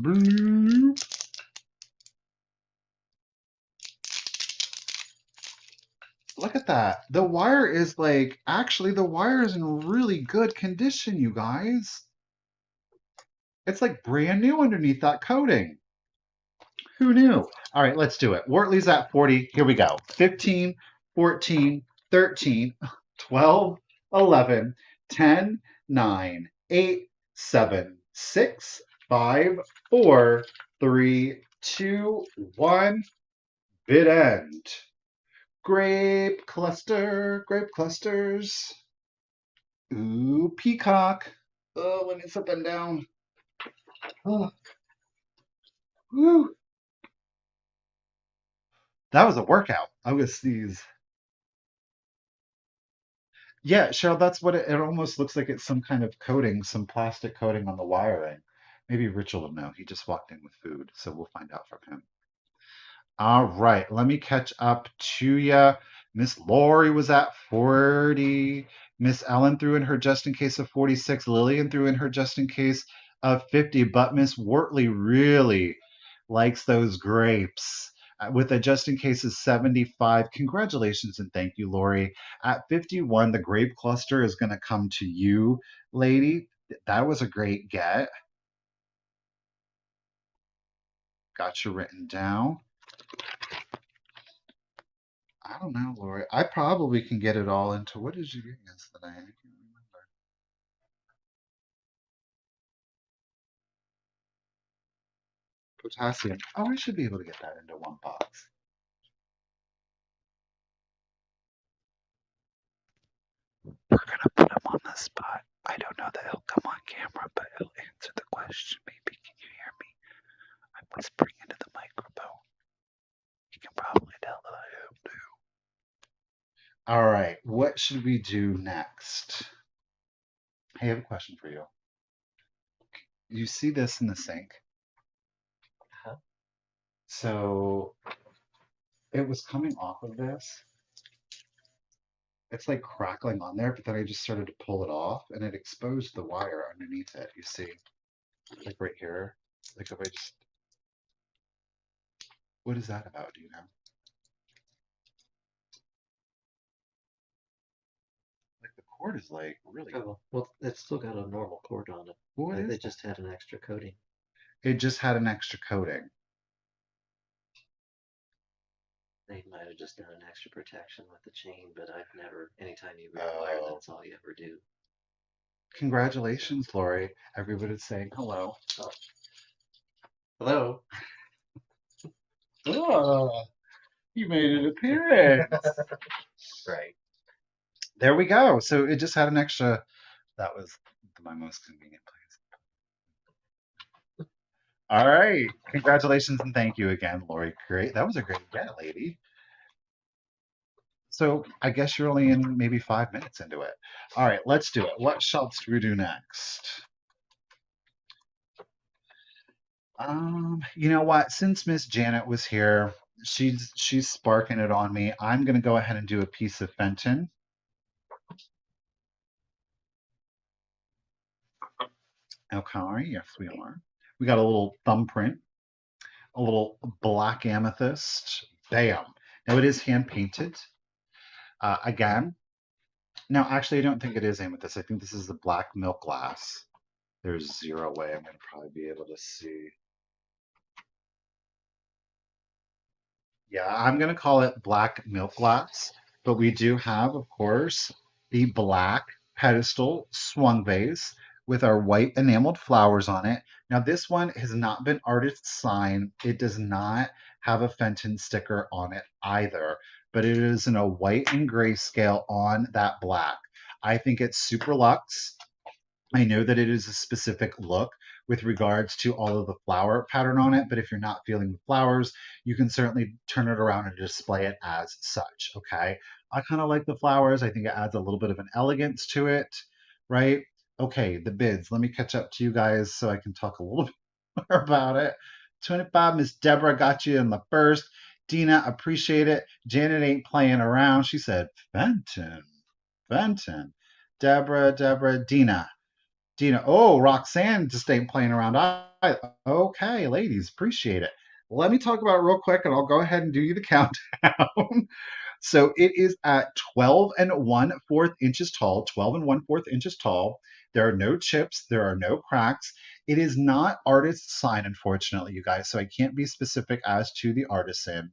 [SPEAKER 1] look at that. The wire is like, actually, the wire is in really good condition, you guys. It's like brand new underneath that coating. Who knew? All right, let's do it. Wortley's at 40. Here we go. 15, 14, 13, 12, 11, 10, 9, 8, 7, 6, 5, 4, 3, 2, 1. Bid end. Grape cluster, grape clusters. Ooh, peacock. Oh, when it's up and down. Oh, woo. That was a workout. I was sneeze. Yeah, Cheryl, that's what it almost looks like. It's some kind of coating, some plastic coating on the wiring. Maybe Richard will know. He just walked in with food, so we'll find out from him. All right, let me catch up to you. Miss Lori was at 40. Miss Ellen threw in her just in case of 46. Lillian threw in her just in case of 50. But Miss Wortley really likes those grapes with a just in case of 75. Congratulations and thank you, Lori. At 51, the grape cluster is going to come to you, lady. That was a great get. Got you written down. I don't know, Lori. I probably can get it all into what did you get yesterday? I can't remember. Potassium. Oh, I should be able to get that into one box. We're gonna put him on the spot. I don't know that he'll come on camera, but he'll answer the question. Maybe can you hear me? I'm whispering into the microphone. You can probably tell that I am too. All right, what should we do next? I have a question for you. You see this in the sink?
[SPEAKER 2] Huh?
[SPEAKER 1] So it was coming off of this. It's like crackling on there, but then I just started to pull it off and it exposed the wire underneath it. You see, like right here. Like if I just, what is that about? Do you know? Like the cord is like really,
[SPEAKER 2] Oh, well, it's still got a normal cord on it.
[SPEAKER 1] what is
[SPEAKER 2] They
[SPEAKER 1] that?
[SPEAKER 2] just had an extra coating.
[SPEAKER 1] It just had an extra coating.
[SPEAKER 2] They might have just done an extra protection with the chain, but I've never, anytime you rewire,
[SPEAKER 1] Oh,
[SPEAKER 2] that's all you ever do.
[SPEAKER 1] congratulations, Lori. Everybody's saying hello.
[SPEAKER 2] Oh, hello.
[SPEAKER 1] Oh, you made an appearance.
[SPEAKER 2] Right.
[SPEAKER 1] There we go. So it just had an extra. That was my most convenient place. All right. Congratulations and thank you again, Lori. Great. That was a great get, lady. So I guess you're only in maybe 5 minutes into it. All right, let's do it. What shelves do we do next? You know what? Since Miss Janet was here, she's sparking it on me. I'm gonna go ahead and do a piece of Fenton. Okay, yes we are. We got a little thumbprint, a little black amethyst. Bam. Now it is hand painted. Again, now actually I don't think it is amethyst. I think this is the black milk glass. There's zero way I'm gonna probably be able to see. Yeah, I'm gonna call it black milk glass, but we do have, of course, the black pedestal swung vase with our white enameled flowers on it. Now, this one has not been artist signed. It does not have a Fenton sticker on it either, but it is in a white and gray scale on that black. I think it's super luxe. I know that it is a specific look with regards to all of the flower pattern on it, but if you're not feeling the flowers, you can certainly turn it around and display it as such. Okay. I kind of like the flowers. I think it adds a little bit of an elegance to it, right? Okay, the bids. Let me catch up to you guys so I can talk a little bit more about it. 25, Miss Deborah got you in the first. Dina, appreciate it. Janet ain't playing around. She said, Fenton, Fenton. Deborah, Dina, oh, Roxanne just ain't playing around. Okay, ladies, appreciate it. Let me talk about it real quick and I'll go ahead and do you the countdown. So it is at 12 and 1/4 inches tall, 12 and 1/4 inches tall. There are no chips, there are no cracks. It is not artist sign, unfortunately, you guys, so I can't be specific as to the artisan.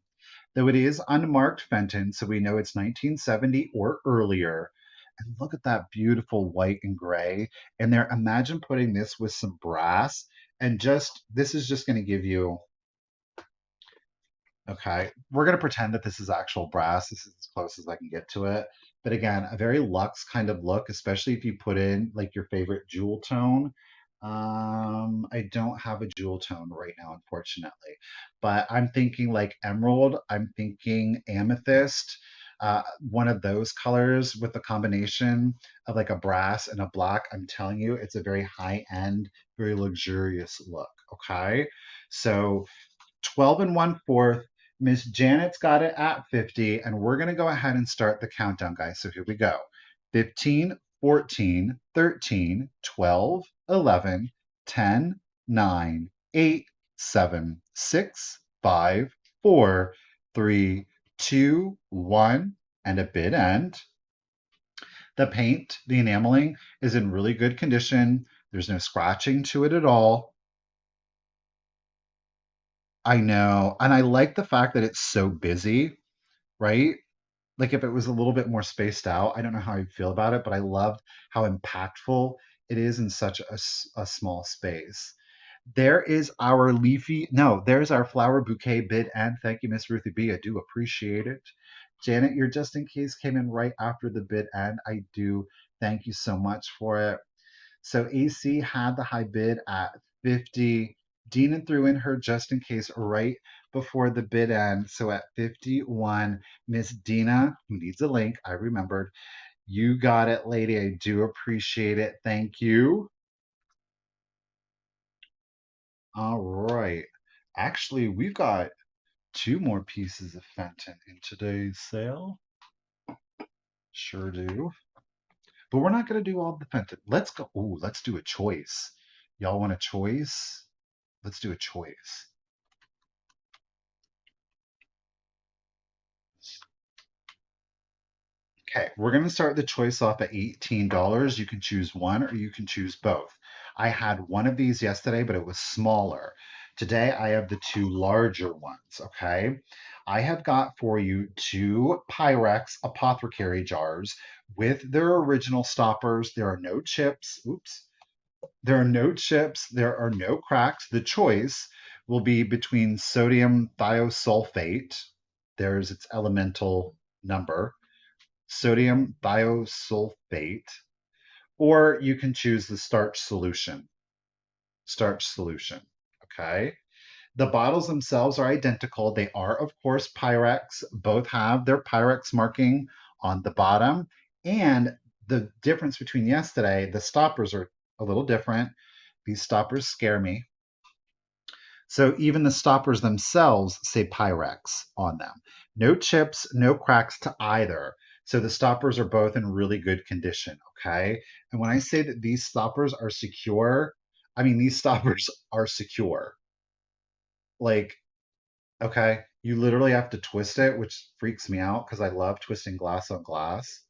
[SPEAKER 1] Though it is unmarked Fenton, so we know it's 1970 or earlier. And look at that beautiful white and gray. And there, imagine putting this with some brass and just, this is just going to give you, okay, we're going to pretend that this is actual brass. This is as close as I can get to it. But again, a very luxe kind of look, especially if you put in like your favorite jewel tone. I don't have a jewel tone right now, unfortunately, but I'm thinking like emerald. I'm thinking amethyst, one of those colors with the combination of like a brass and a black. I'm telling you, it's a very high end, very luxurious look. Okay, so 12 and 1/4. Miss Janet's got it at 50, and we're going to go ahead and start the countdown, guys. So here we go: 15, 14, 13, 12, 11, 10, 9, 8, 7, 6, 5, 4, 3, 2, 1, and a bid end. The paint, the enameling, is in really good condition. There's no scratching to it at all. I know. And I like the fact that it's so busy, right? Like if it was a little bit more spaced out, I don't know how you feel about it, but I love how impactful it is in such a small space. There is our leafy, no, there's our flower bouquet bid, and thank you, Miss Ruthie B. I do appreciate it. Janet, your just in case came in right after the bid, and I do thank you so much for it. So AC had the high bid at 50. Dina threw in her just in case right before the bid end. So at 51, Miss Dina, who needs a link, I remembered. You got it, lady. I do appreciate it. Thank you. All right. Actually, we've got two more pieces of Fenton in today's sale. Sure do. But we're not going to do all the Fenton. Let's go. Ooh, let's do a choice. Y'all want a choice? Let's do a choice. Okay, we're going to start the choice off at $18. You can choose one or you can choose both. I had one of these yesterday, but it was smaller. Today I have the two larger ones, okay? I have got for you two Pyrex apothecary jars with their original stoppers. There are no chips. Oops. There are no chips. There are no cracks. The choice will be between sodium thiosulfate. There's its elemental number, sodium thiosulfate, or you can choose the starch solution. Starch solution. Okay. The bottles themselves are identical. They are, of course, Pyrex. Both have their Pyrex marking on the bottom. And the difference between yesterday, the stoppers are a little different. These stoppers scare me. So even the stoppers themselves say Pyrex on them. No chips, no cracks to either. So the stoppers are both in really good condition, okay? And when I say that these stoppers are secure, I mean these stoppers are secure. Like, okay, you literally have to twist it, which freaks me out because I love twisting glass on glass.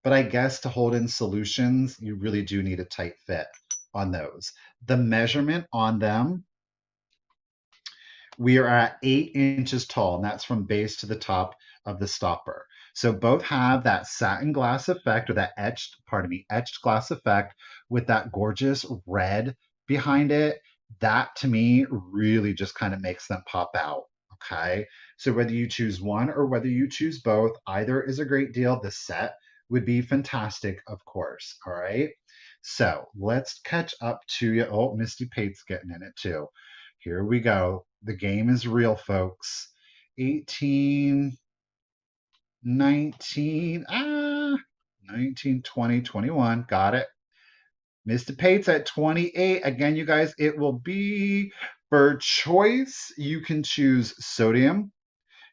[SPEAKER 1] But I guess to hold in solutions, you really do need a tight fit on those. The measurement on them, we are at 8 inches tall, and that's from base to the top of the stopper. So both have that satin glass effect or that etched glass effect with that gorgeous red behind it. That to me really just kind of makes them pop out. Okay. So whether you choose one or whether you choose both, either is a great deal. The set would be fantastic, of course. All right. So let's catch up to you. Oh, Misty Pate's getting in it too. Here we go. The game is real, folks. 18, 19, 19, 20, 21. Got it. Mr. Pate's at 28. Again, you guys, it will be for choice. You can choose sodium,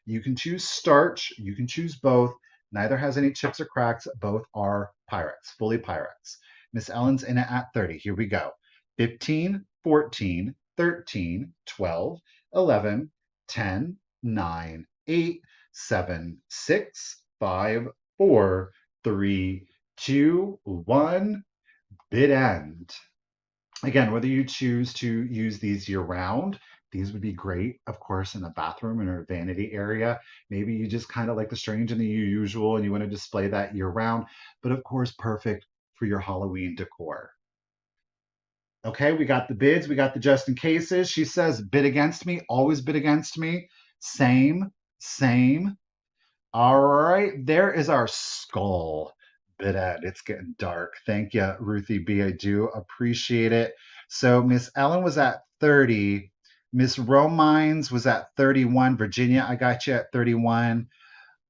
[SPEAKER 1] you can choose starch, you can choose both. Neither has any chips or cracks. Both are Pyrex, fully Pyrex. Miss Ellen's in it at 30. Here we go. 15, 14, 13, 12, 11, 10, 9, 8, 7, 6, 5, 4, 3, 2, 1. Bid end. Again, whether you choose to use these year round, these would be great, of course, in a bathroom or a vanity area. Maybe you just kind of like the strange and the usual and you want to display that year round, but of course, perfect for your Halloween decor. Okay, we got the bids, we got the just in cases. She says, bid against me, always bid against me. Same, same. All right, there is our skull bit at. It's getting dark. Thank you, Ruthie B. I do appreciate it. So Miss Ellen was at 30. Miss Romines was at 31. Virginia, I got you at 31.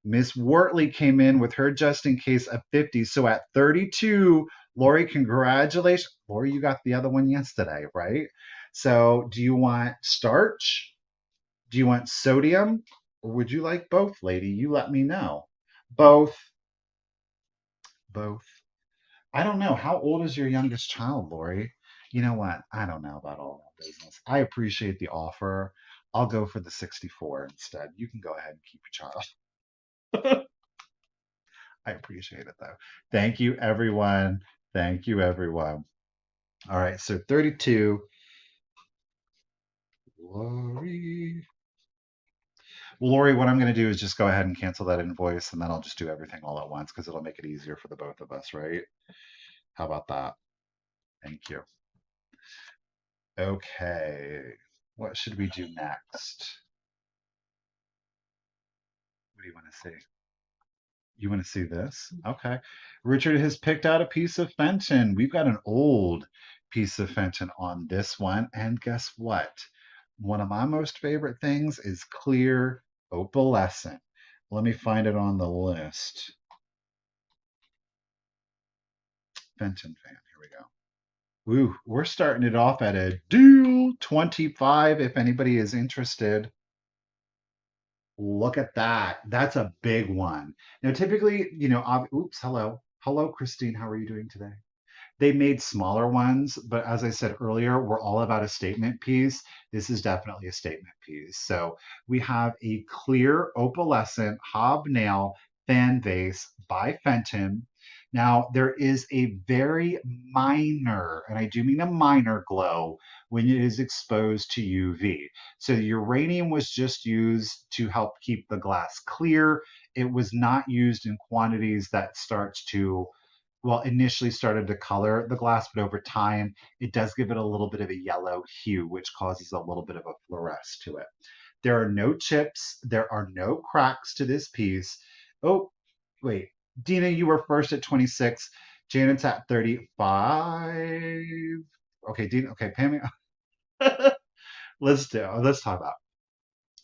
[SPEAKER 1] Miss Wortley came in with her just in case of 50. So at 32, Lori, congratulations. Lori, you got the other one yesterday, right? So do you want starch? Do you want sodium? Or would you like both, lady? You let me know. Both. Both. I don't know. How old is your youngest child, Lori? You know what? I don't know about all that business. I appreciate the offer. I'll go for the 64 instead. You can go ahead and keep your child. I appreciate it though. Thank you, everyone. Thank you, everyone. All right, so 32. Lori. Well, Lori, what I'm going to do is just go ahead and cancel that invoice, and then I'll just do everything all at once because it'll make it easier for the both of us, right? How about that? Thank you. Okay. What should we do next? What do you want to see? You want to see this? Okay. Richard has picked out a piece of Fenton. We've got an old piece of Fenton on this one. And guess what? One of my most favorite things is clear opalescent. Let me find it on the list. Fenton fan. Here we go. Woo, we're starting it off at a deal 25 if anybody is interested. Look at that. That's a big one. Now, typically, oops, hello. Hello, Christine. How are you doing today? They made smaller ones, but as I said earlier, we're all about a statement piece. This is definitely a statement piece. So we have a clear opalescent hobnail fan vase by Fenton. Now, there is a very minor, and I do mean a minor glow when it is exposed to UV. So the uranium was just used to help keep the glass clear. It was not used in quantities that starts to well, initially started to color the glass, but over time, it does give it a little bit of a yellow hue, which causes a little bit of a fluoresce to it. There are no chips, there are no cracks to this piece. Oh, wait. Dina, you were first at 26. Janet's at 35. Okay, Dina, okay, Pam, let's talk about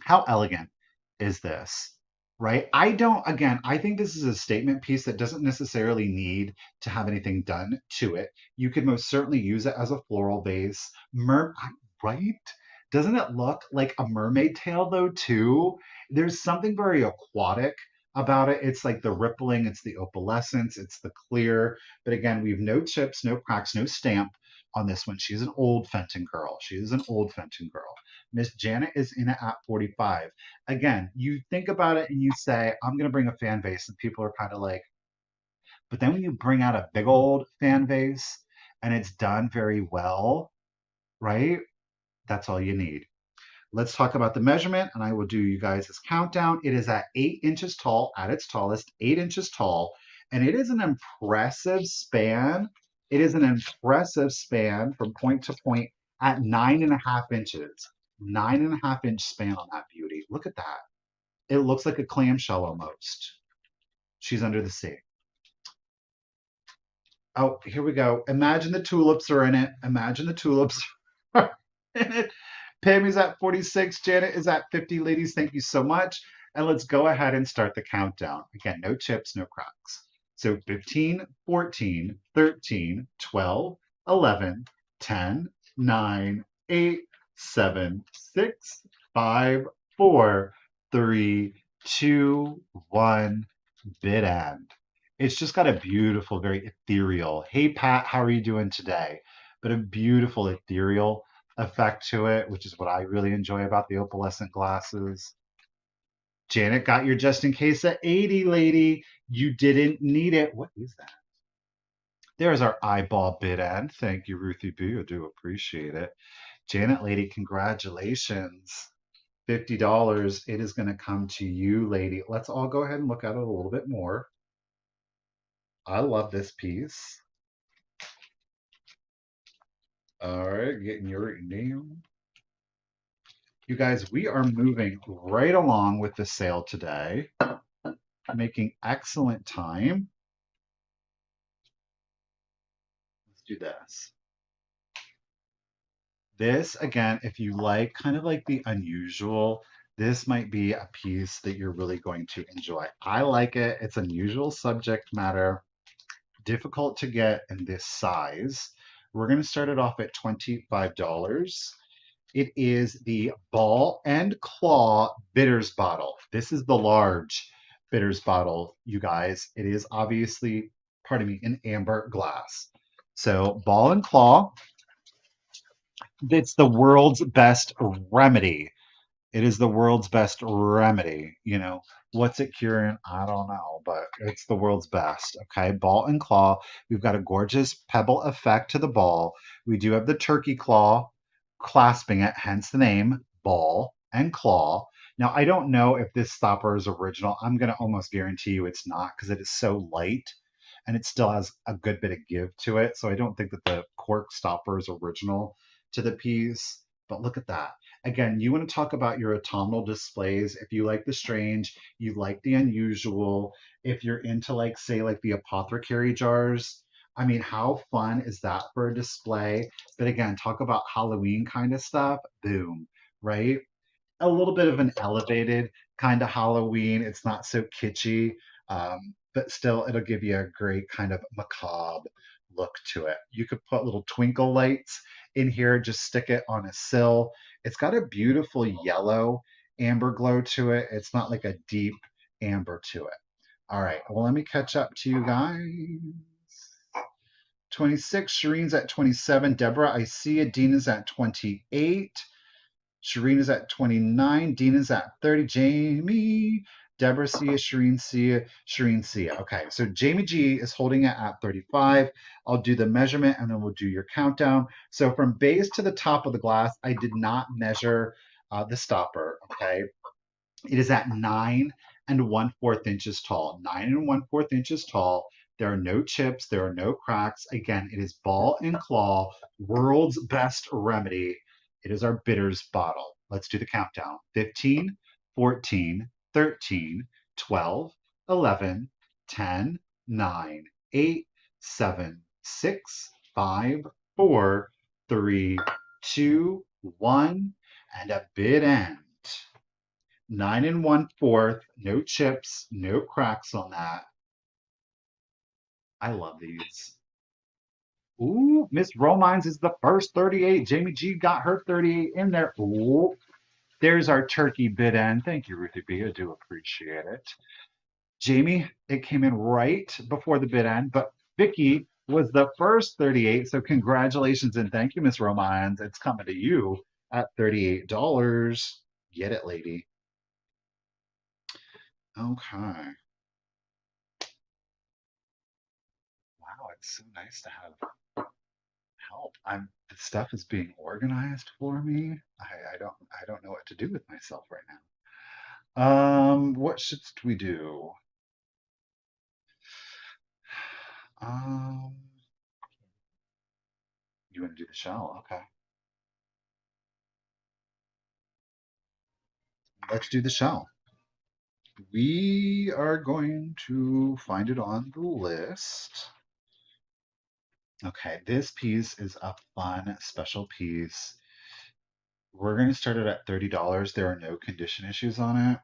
[SPEAKER 1] how elegant is this? Right? I think this is a statement piece that doesn't necessarily need to have anything done to it. You could most certainly use it as a floral vase. Right? Doesn't it look like a mermaid tail though, too? There's something very aquatic about it. It's like the rippling, it's the opalescence, it's the clear. But again, we have no chips, no cracks, no stamp on this one. She's an old Fenton girl. She is an old Fenton girl. Miss Janet is in it at 45. Again, you think about it and you say, I'm going to bring a fan base, and people are kind of like, but then when you bring out a big old fan base and it's done very well, right? That's all you need. let's talk about the measurement and I will do you guys this countdown. It is at 8 inches tall, at its tallest, 8 inches tall, and it is an impressive span. It is an impressive span from point to point at 9.5 inches. 9.5 inch span on that beauty. Look at that. It looks like a clamshell almost. She's under the sea. Oh, here we go. Imagine the tulips are in it. Imagine the tulips are in it. Pammy's at 46. Janet is at 50. Ladies, thank you so much. And let's go ahead and start the countdown. Again, no chips, no cracks. So 15, 14, 13, 12, 11, 10, 9, 8, 7, 6, 5, 4, 3, 2, 1, bid end. It's just got a beautiful, very ethereal. Hey, Pat, how are you doing today? But a beautiful ethereal effect to it, which is what I really enjoy about the opalescent glasses. Janet got your just in case at 80, lady. You didn't need it. What is that? There's our eyeball bid end. Thank you, Ruthie B. I do appreciate it. Janet, lady, congratulations. $50. It is going to come to you, lady. Let's all go ahead and look at it a little bit more. I love this piece. All right, getting your name. You guys, we are moving right along with the sale today, making excellent time. Let's do this. This, again, if you like kind of like the unusual, this might be a piece that you're really going to enjoy. I like it. It's unusual subject matter, difficult to get in this size. We're going to start it off at $25. It is the Ball and Claw Bitters bottle. This is the large bitters bottle, you guys. It is obviously, pardon me, an amber glass. So Ball and Claw, it's the world's best remedy. It is the world's best remedy. You know, what's it curing? I don't know, but it's the world's best. Okay, ball and claw. We've got a gorgeous pebble effect to the ball. We do have the turkey claw clasping it, hence the name ball and claw. Now, I don't know if this stopper is original. I'm going to almost guarantee you it's not because it is so light and it still has a good bit of give to it. So I don't think that the cork stopper is original to the piece. But look at that. Again, you want to talk about your autumnal displays. If you like the strange, you like the unusual, if you're into like, say, like the apothecary jars, I mean, how fun is that for a display? But again, talk about Halloween kind of stuff. Boom, right? A little bit of an elevated kind of Halloween. It's not so kitschy, but still, it'll give you a great kind of macabre look to it. You could put little twinkle lights in here, just stick it on a sill. It's got a beautiful yellow amber glow to it. It's not like a deep amber to it. All right, well, let me catch up to you guys. 26, Shireen's at 27. Deborah, I see you. Dina's at 28. Shireen is at 29. Dina's at 30. Jamie, Deborah, see ya. Shireen, see ya. Shireen, see ya. Okay, so Jamie G is holding it at 35. I'll do the measurement and then we'll do your countdown. So from base to the top of the glass, I did not measure the stopper, okay? It is at 9 1/4 inches tall. 9 1/4 inches tall. There are no chips. There are no cracks. Again, it is ball and claw, world's best remedy. It is our bitters bottle. Let's do the countdown. 15, 14, 13, 12, 11, 10, 9, 8, 7, 6, 5, 4, 3, 2, 1, and a bid end. 9 1/4, no chips, no cracks on that. I love these. Ooh, Miss Romines is the first 38. Jamie G got her 38 in there. Ooh, there's our turkey bid end. Thank you, Ruthie B. I do appreciate it. Jamie, it came in right before the bid end, but Vicky was the first 38. So congratulations and thank you, Miss Romines. It's coming to you at $38. Get it, lady. Okay. Wow, it's so nice to have help. The stuff is being organized for me. I don't know what to do with myself right now. What should we do? Um, you want to do the shell? Okay, let's do the shell. We are going to find it on the list. Okay, this piece is a fun special piece. We're going to start it at $30. There are no condition issues on it.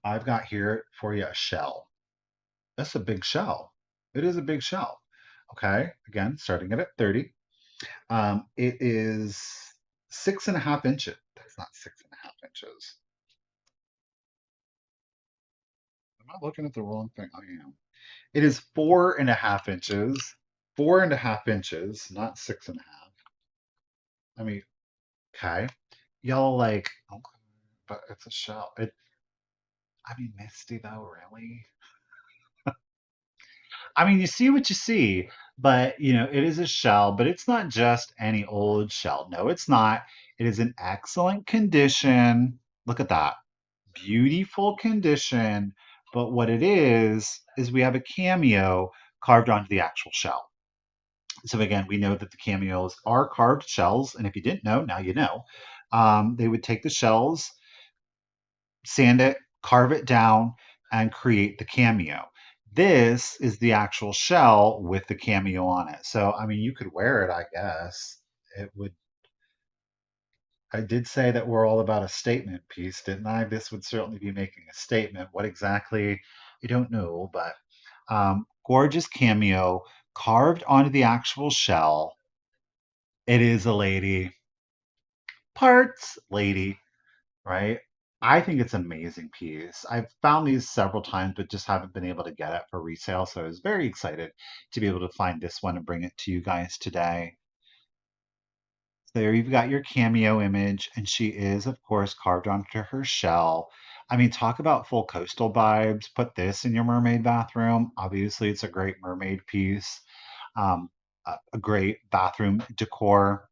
[SPEAKER 1] I've got here for you a shell. That's a big shell. It is a big shell. Okay, again, starting it at 30. It is 6.5 inches. That's not 6.5 inches. Am I looking at the wrong thing? I am. It is 4.5 inches. 4.5 inches, not 6.5. I mean, okay. Y'all like, okay, but it's a shell. I mean, Misty though, really? I mean, you see what you see, but it is a shell, but it's not just any old shell. No, it's not. It is in excellent condition. Look at that. Beautiful condition. But what it is we have a cameo carved onto the actual shell. So again, we know that the cameos are carved shells, and if you didn't know, now you know. They would take the shells, sand it, carve it down, and create the cameo. This is the actual shell with the cameo on it. So, I mean, you could wear it, I guess. It would. I did say that we're all about a statement piece, didn't I? This would certainly be making a statement. What exactly? I don't know, but gorgeous cameo carved onto the actual shell. It is a lady, parts lady, right? I think it's an amazing piece. I've found these several times, but just haven't been able to get it for resale. So I was very excited to be able to find this one and bring it to you guys today. So there you've got your cameo image, and she is, of course, carved onto her shell. I mean, talk about full coastal vibes. Put this in your mermaid bathroom. Obviously, it's a great mermaid piece, a great bathroom decor,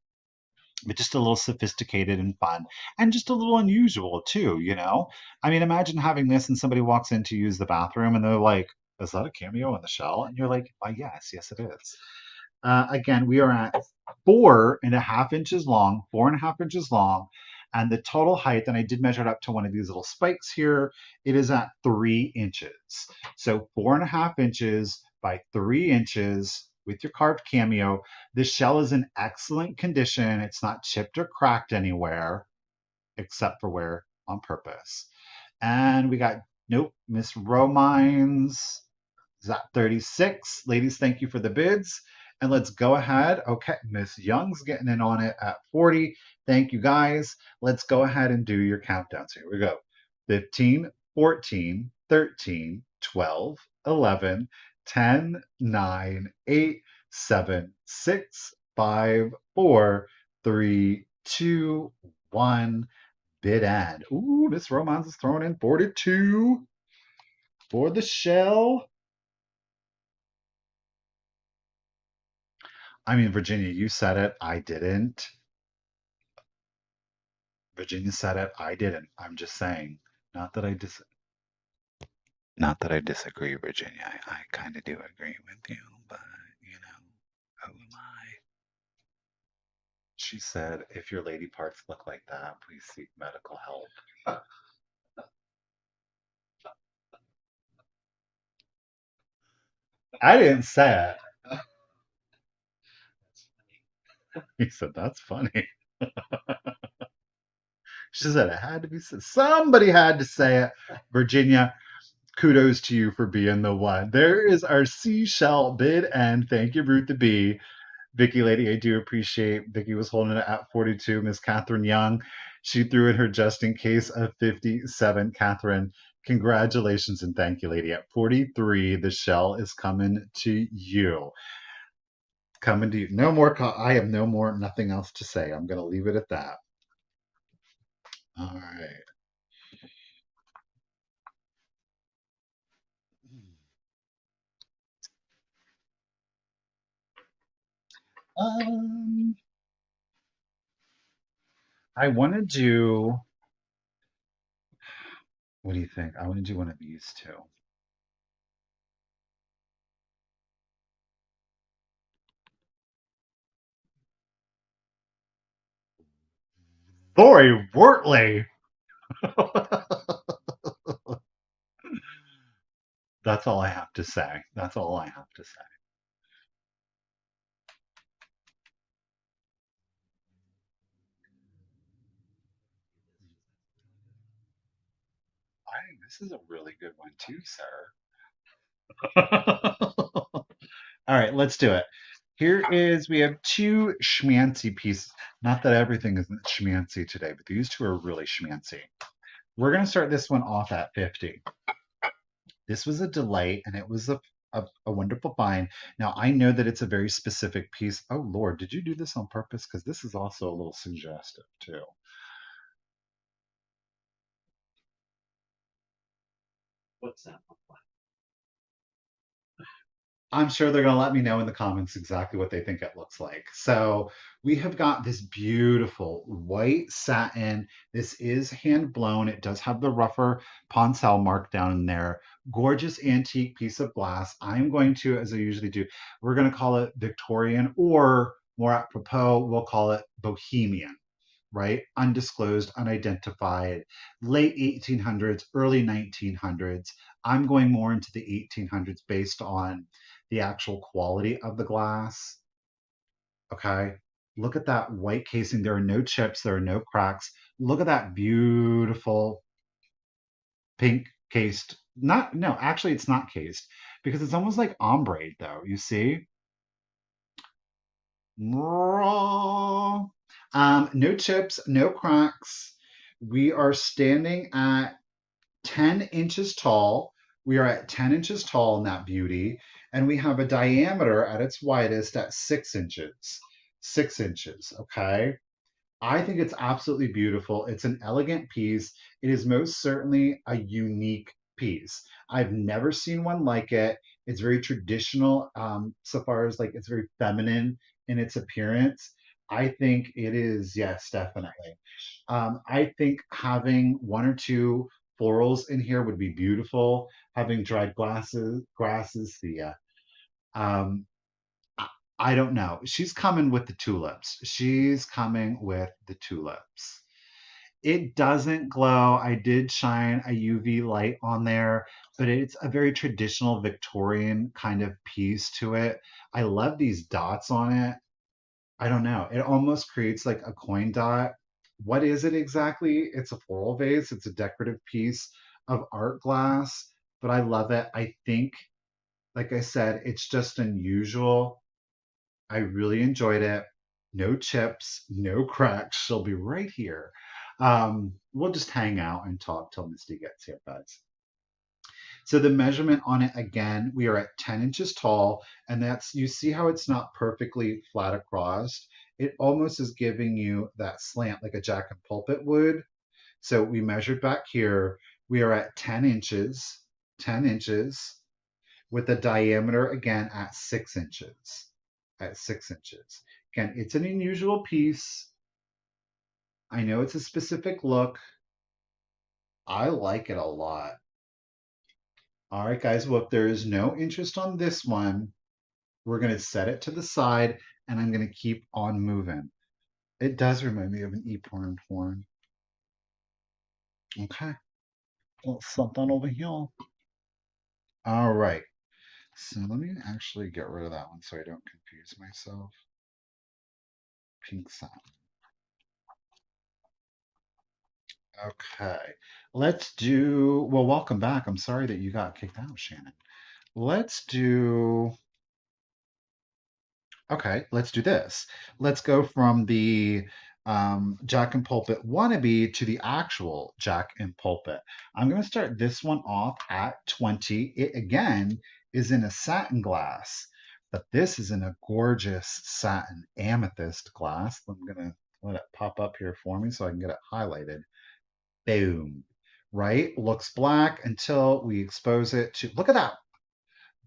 [SPEAKER 1] but just a little sophisticated and fun and just a little unusual too. I mean, imagine having this and somebody walks in to use the bathroom and they're like, is that a cameo in the shell? And you're like, why, yes, it is. Again, we are at 4.5 inches long, 4.5 inches long, and the total height, and I did measure it up to one of these little spikes here, it is at 3 inches. So 4.5 inches by 3 inches with your carved cameo. The shell is in excellent condition. It's not chipped or cracked anywhere except for where on purpose. And we got, nope, Miss Romines is at 36. Ladies, thank you for the bids. And let's go ahead. Okay, Miss Young's getting in on it at 40. Thank you guys. Let's go ahead and do your countdowns. Here we go. 15, 14, 13, 12, 11, 10, 9, 8, 7, 6, 5, 4, 3, 2, 1. Bid end. Ooh, Miss Romance is throwing in 42 for the shell. I mean, Virginia, you said it. I didn't. Virginia said it. I didn't. I'm just saying. Not that I dis. Not that I disagree, Virginia. I kind of do agree with you, but who am I? She said, if your lady parts look like that, please seek medical help. I didn't say it. He said, that's funny. She said, it had to be said. Somebody had to say it. Virginia, kudos to you for being the one. There is our seashell bid, and thank you, Ruth the Bee. Vicky Lady, I do appreciate. Vicky was holding it at 42. Miss Catherine Young, she threw in her just in case of 57. Catherine, congratulations and thank you, lady. At 43, the shell is coming to you. Coming to you. No more. I have no more. Nothing else to say. I'm going to leave it at that. All right. Um, I want to do, what do you think? I want to do one of these two. Lori Wortley. That's all I have to say. That's all I have to say. I think this is a really good one too, sir. All right, let's do it. We have two schmancy pieces. Not that everything isn't schmancy today, but these two are really schmancy. We're going to start this one off at 50. This was a delight and it was a wonderful find. Now, I know that it's a very specific piece. Oh, Lord, did you do this on purpose? Because this is also a little suggestive, too.
[SPEAKER 2] What's that look like?
[SPEAKER 1] I'm sure they're going to let me know in the comments exactly what they think it looks like. So we have got this beautiful white satin. This is hand blown. It does have the rougher Poncel mark down in there. Gorgeous antique piece of glass. I'm going to, as I usually do, we're going to call it Victorian, or more apropos, we'll call it Bohemian, right? Undisclosed, unidentified, late 1800s, early 1900s. I'm going more into the 1800s based on the actual quality of the glass. Okay. Look at that white casing. There are no chips, there are no cracks. Look at that beautiful pink cased. Not, no, actually, it's not cased because it's almost like ombre, though. You see? No chips, no cracks. We are standing at 10 inches tall. We are at 10 inches tall in that beauty, and we have a diameter at its widest at 6 inches. 6 inches, okay? I think it's absolutely beautiful. It's an elegant piece. It is most certainly a unique piece. I've never seen one like it. It's very traditional, so far as like it's very feminine in its appearance. I think it is, yes, definitely. I think having one or two florals in here would be beautiful. Having dried grasses, um, I I don't know. She's coming with the tulips. She's coming with the tulips. It doesn't glow. I did shine a UV light on there, but it's a very traditional Victorian kind of piece to it. I love these dots on it. I don't know. It almost creates like a coin dot. What is it exactly? It's a floral vase. It's a decorative piece of art glass, but I love it. I think, like I said, it's just unusual. I really enjoyed it. No chips, no cracks. She'll be right here. We'll just hang out and talk till Misty gets here, guys. So the measurement on it again, we are at 10 inches tall, and that's, you see how it's not perfectly flat across. It almost is giving you that slant like a jack and pulpit would. So we measured back here. We are at 10 inches, 10 inches with a diameter again at 6 inches. At 6 inches. Again, it's an unusual piece. I know it's a specific look. I like it a lot. All right, guys. Well, if there is no interest on this one, we're going to set it to the side and I'm going to keep on moving. It does remind me of an earthworm horn. Okay. Well, something over here. All right. So let me actually get rid of that one so I don't confuse myself. Pink satin. Okay. Let's do, well, welcome back. I'm sorry that you got kicked out, Shannon. Let's do, okay, let's do this. Let's go from the Jack and Pulpit wannabe to the actual Jack and Pulpit. I'm going to start this one off at 20. It again is in a satin glass, but this is in a gorgeous satin amethyst glass. I'm going to let it pop up here for me so I can get it highlighted. Boom. Right? Looks black until we expose it to, look at that.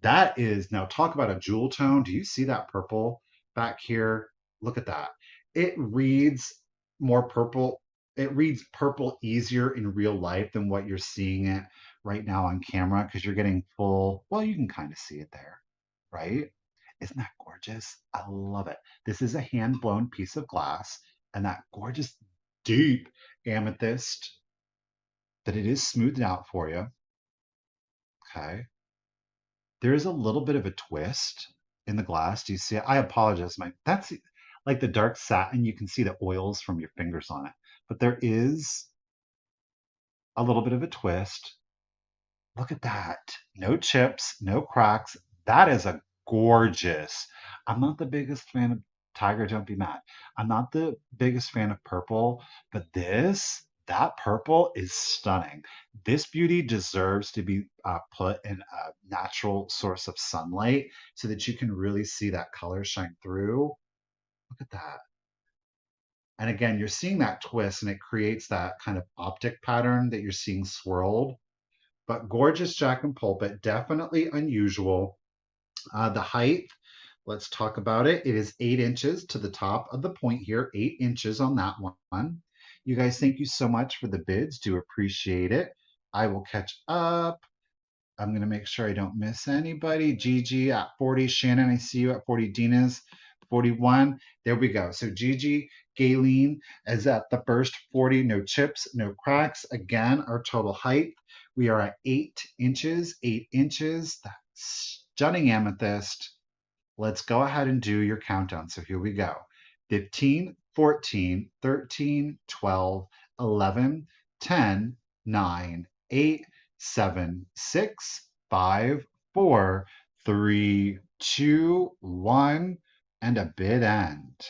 [SPEAKER 1] That is, now talk about a jewel tone. Do you see that purple back here. Look at that. It reads more purple. It reads purple easier in real life than what you're seeing it right now on camera because you're getting full, well, you can kind of see it there, right? Isn't that gorgeous? I love it. This is a hand blown piece of glass and that gorgeous deep amethyst that it is smoothed out for you. Okay. There is a little bit of a twist in the glass. Do you see it? I apologize. That's like the dark satin. You can see the oils from your fingers on it, but there is a little bit of a twist. Look at that. No chips, no cracks. That is a gorgeous. I'm not the biggest fan of Tiger, don't be mad. I'm not the biggest fan of purple, but that purple is stunning. This beauty deserves to be put in a natural source of sunlight so that you can really see that color shine through. Look at that. And again, you're seeing that twist and it creates that kind of optic pattern that you're seeing swirled, but gorgeous Jack and pulpit, definitely unusual. The height, let's talk about it. It is 8 inches to the top of the point here, 8 inches on that one. You guys, thank you so much for the bids. Do appreciate it. I will catch up. I'm going to make sure I don't miss anybody. Gigi at 40. Shannon, I see you at 40. Dina's 41. There we go. So Gigi Galen is at the first 40. No chips, no cracks. Again, our total height, we are at 8 inches. 8 inches. That stunning amethyst. Let's go ahead and do your countdown. So here we go. 15, 14, 13, 12, 11, 10, 9, 8, 7, 6, 5, 4, 3, 2, 1, and a bid end.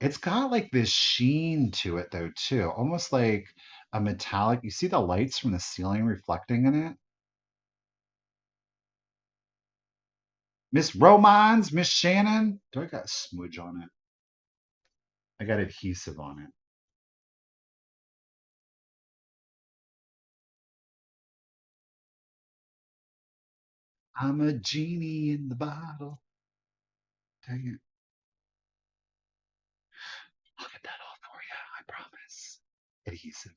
[SPEAKER 1] It's got like this sheen to it though too, almost like a metallic. You see the lights from the ceiling reflecting in it? Miss Romans, Miss Shannon. Do I got a smudge on it? I got adhesive on it. I'm a genie in the bottle. Dang it. I'll get that all for you, I promise. Adhesive.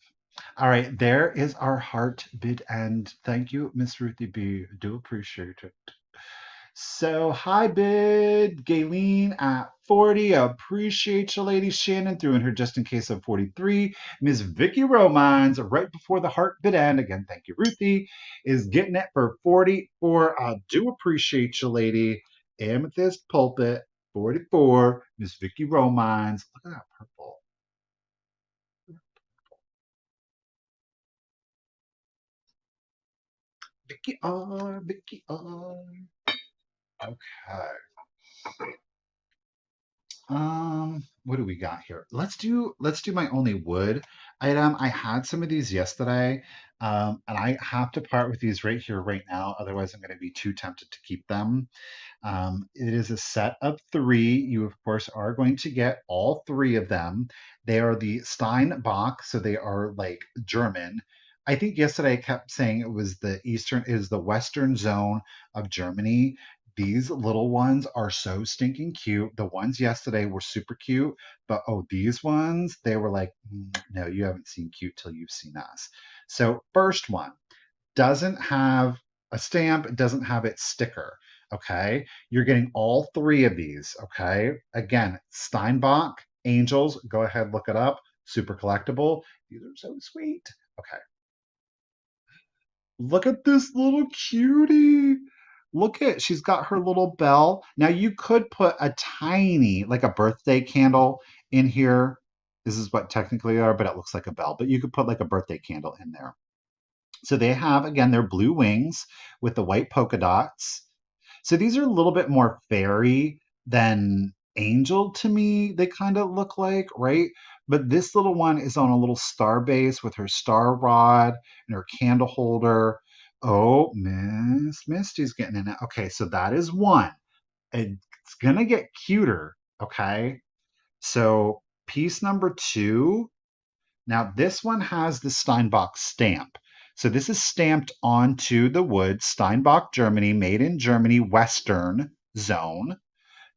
[SPEAKER 1] All right, there is our heart bid end. Thank you, Miss Ruthie B. Do appreciate it. So, hi, bid. Galen at 40. Appreciate you, Lady Shannon, threw in her just in case of 43. Miss Vicky Romines, right before the heart bid end. Again, thank you, Ruthie, is getting it for 44. I do appreciate you, lady. Amethyst Pulpit, 44. Miss Vicky Romines. Look at that purple. Vicky R, Vicky R. Okay. What do we got here? Let's do my only wood item. I had some of these yesterday, and I have to part with these right here, right now. Otherwise, I'm going to be too tempted to keep them. It is a set of three. You, of course, are going to get all three of them. They are the Steinbach, so they are like German. I think yesterday I kept saying it was the eastern, it is the western zone of Germany. These little ones are so stinking cute. The ones yesterday were super cute, but oh, these ones, they were like, no, you haven't seen cute till you've seen us. So, first one doesn't have a stamp, it doesn't have its sticker. Okay. You're getting all three of these. Okay. Again, Steinbach, Angels, go ahead, look it up. Super collectible. These are so sweet. Okay. Look at this little cutie. Look at, she's got her little bell. Now you could put a tiny, like a birthday candle in here. This is what technically they are, but it looks like a bell. But you could put like a birthday candle in there. So they have, again, their blue wings with the white polka dots. So these are a little bit more fairy than angel to me, they kind of look like, right? But this little one is on a little star base with her star rod and her candle holder. Oh, Miss Misty's getting in it. Okay, so that is one. It's gonna get cuter, okay? So piece number two. Now, this one has the Steinbach stamp. So this is stamped onto the wood, Steinbach, Germany, made in Germany, Western zone.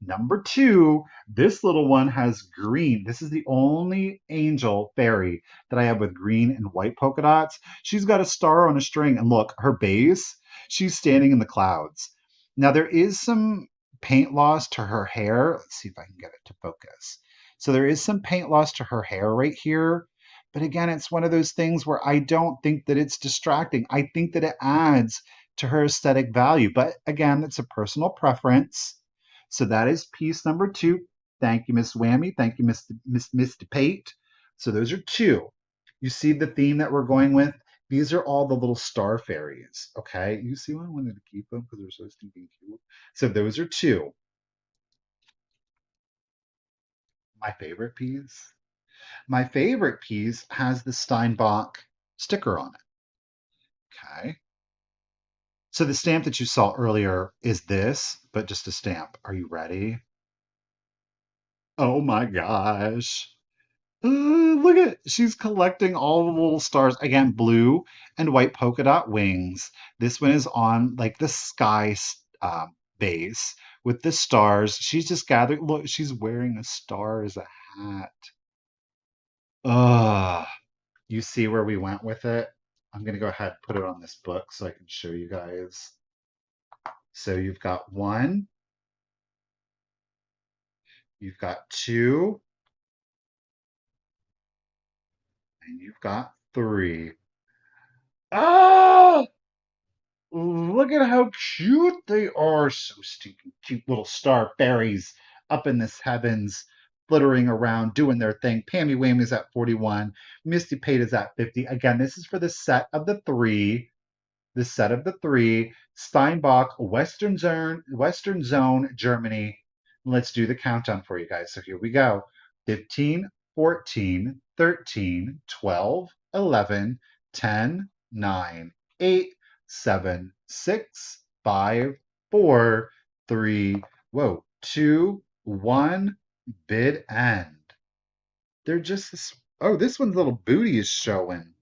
[SPEAKER 1] Number two, this little one has green. This is the only angel fairy that I have with green and white polka dots. She's got a star on a string, and look, her base, she's standing in the clouds. Now, there is some paint loss to her hair. Let's see if I can get it to focus. So, there is some paint loss to her hair right here. But again, it's one of those things where I don't think that it's distracting. I think that it adds to her aesthetic value. But again, it's a personal preference. So that is piece number two. Thank you, Miss Whammy. Thank you, Miss Pate. So those are two. You see the theme that we're going with? These are all the little star fairies. Okay. You see why I wanted to keep them because they're so stinking cute. So those are two. My favorite piece. My favorite piece has the Steinbach sticker on it. Okay. So the stamp that you saw earlier is this, but just a stamp. Are you ready? Oh my gosh. Look at she's collecting all the little stars. Again, blue and white polka dot wings. This one is on like the sky base with the stars. She's just gathering. Look, she's wearing a star as a hat. Ugh. You see where we went with it? I'm gonna go ahead and put it on this book so I can show you guys. So you've got one, you've got two, and you've got three. Ah! Look at how cute they are. So stinking cute little star fairies up in this heavens, flittering around, doing their thing. Pammy Wammy's at 41. Misty Pate is at 50. Again, this is for the set of the three. The set of the three. Steinbach, Western Zone, Germany. Let's do the countdown for you guys. So here we go. 15, 14, 13, 12, 11, 10, 9, 8, 7, 6, 5, 4, 3, whoa, 2, 1, bid end. They're just this. Oh, this one's little booty is showing.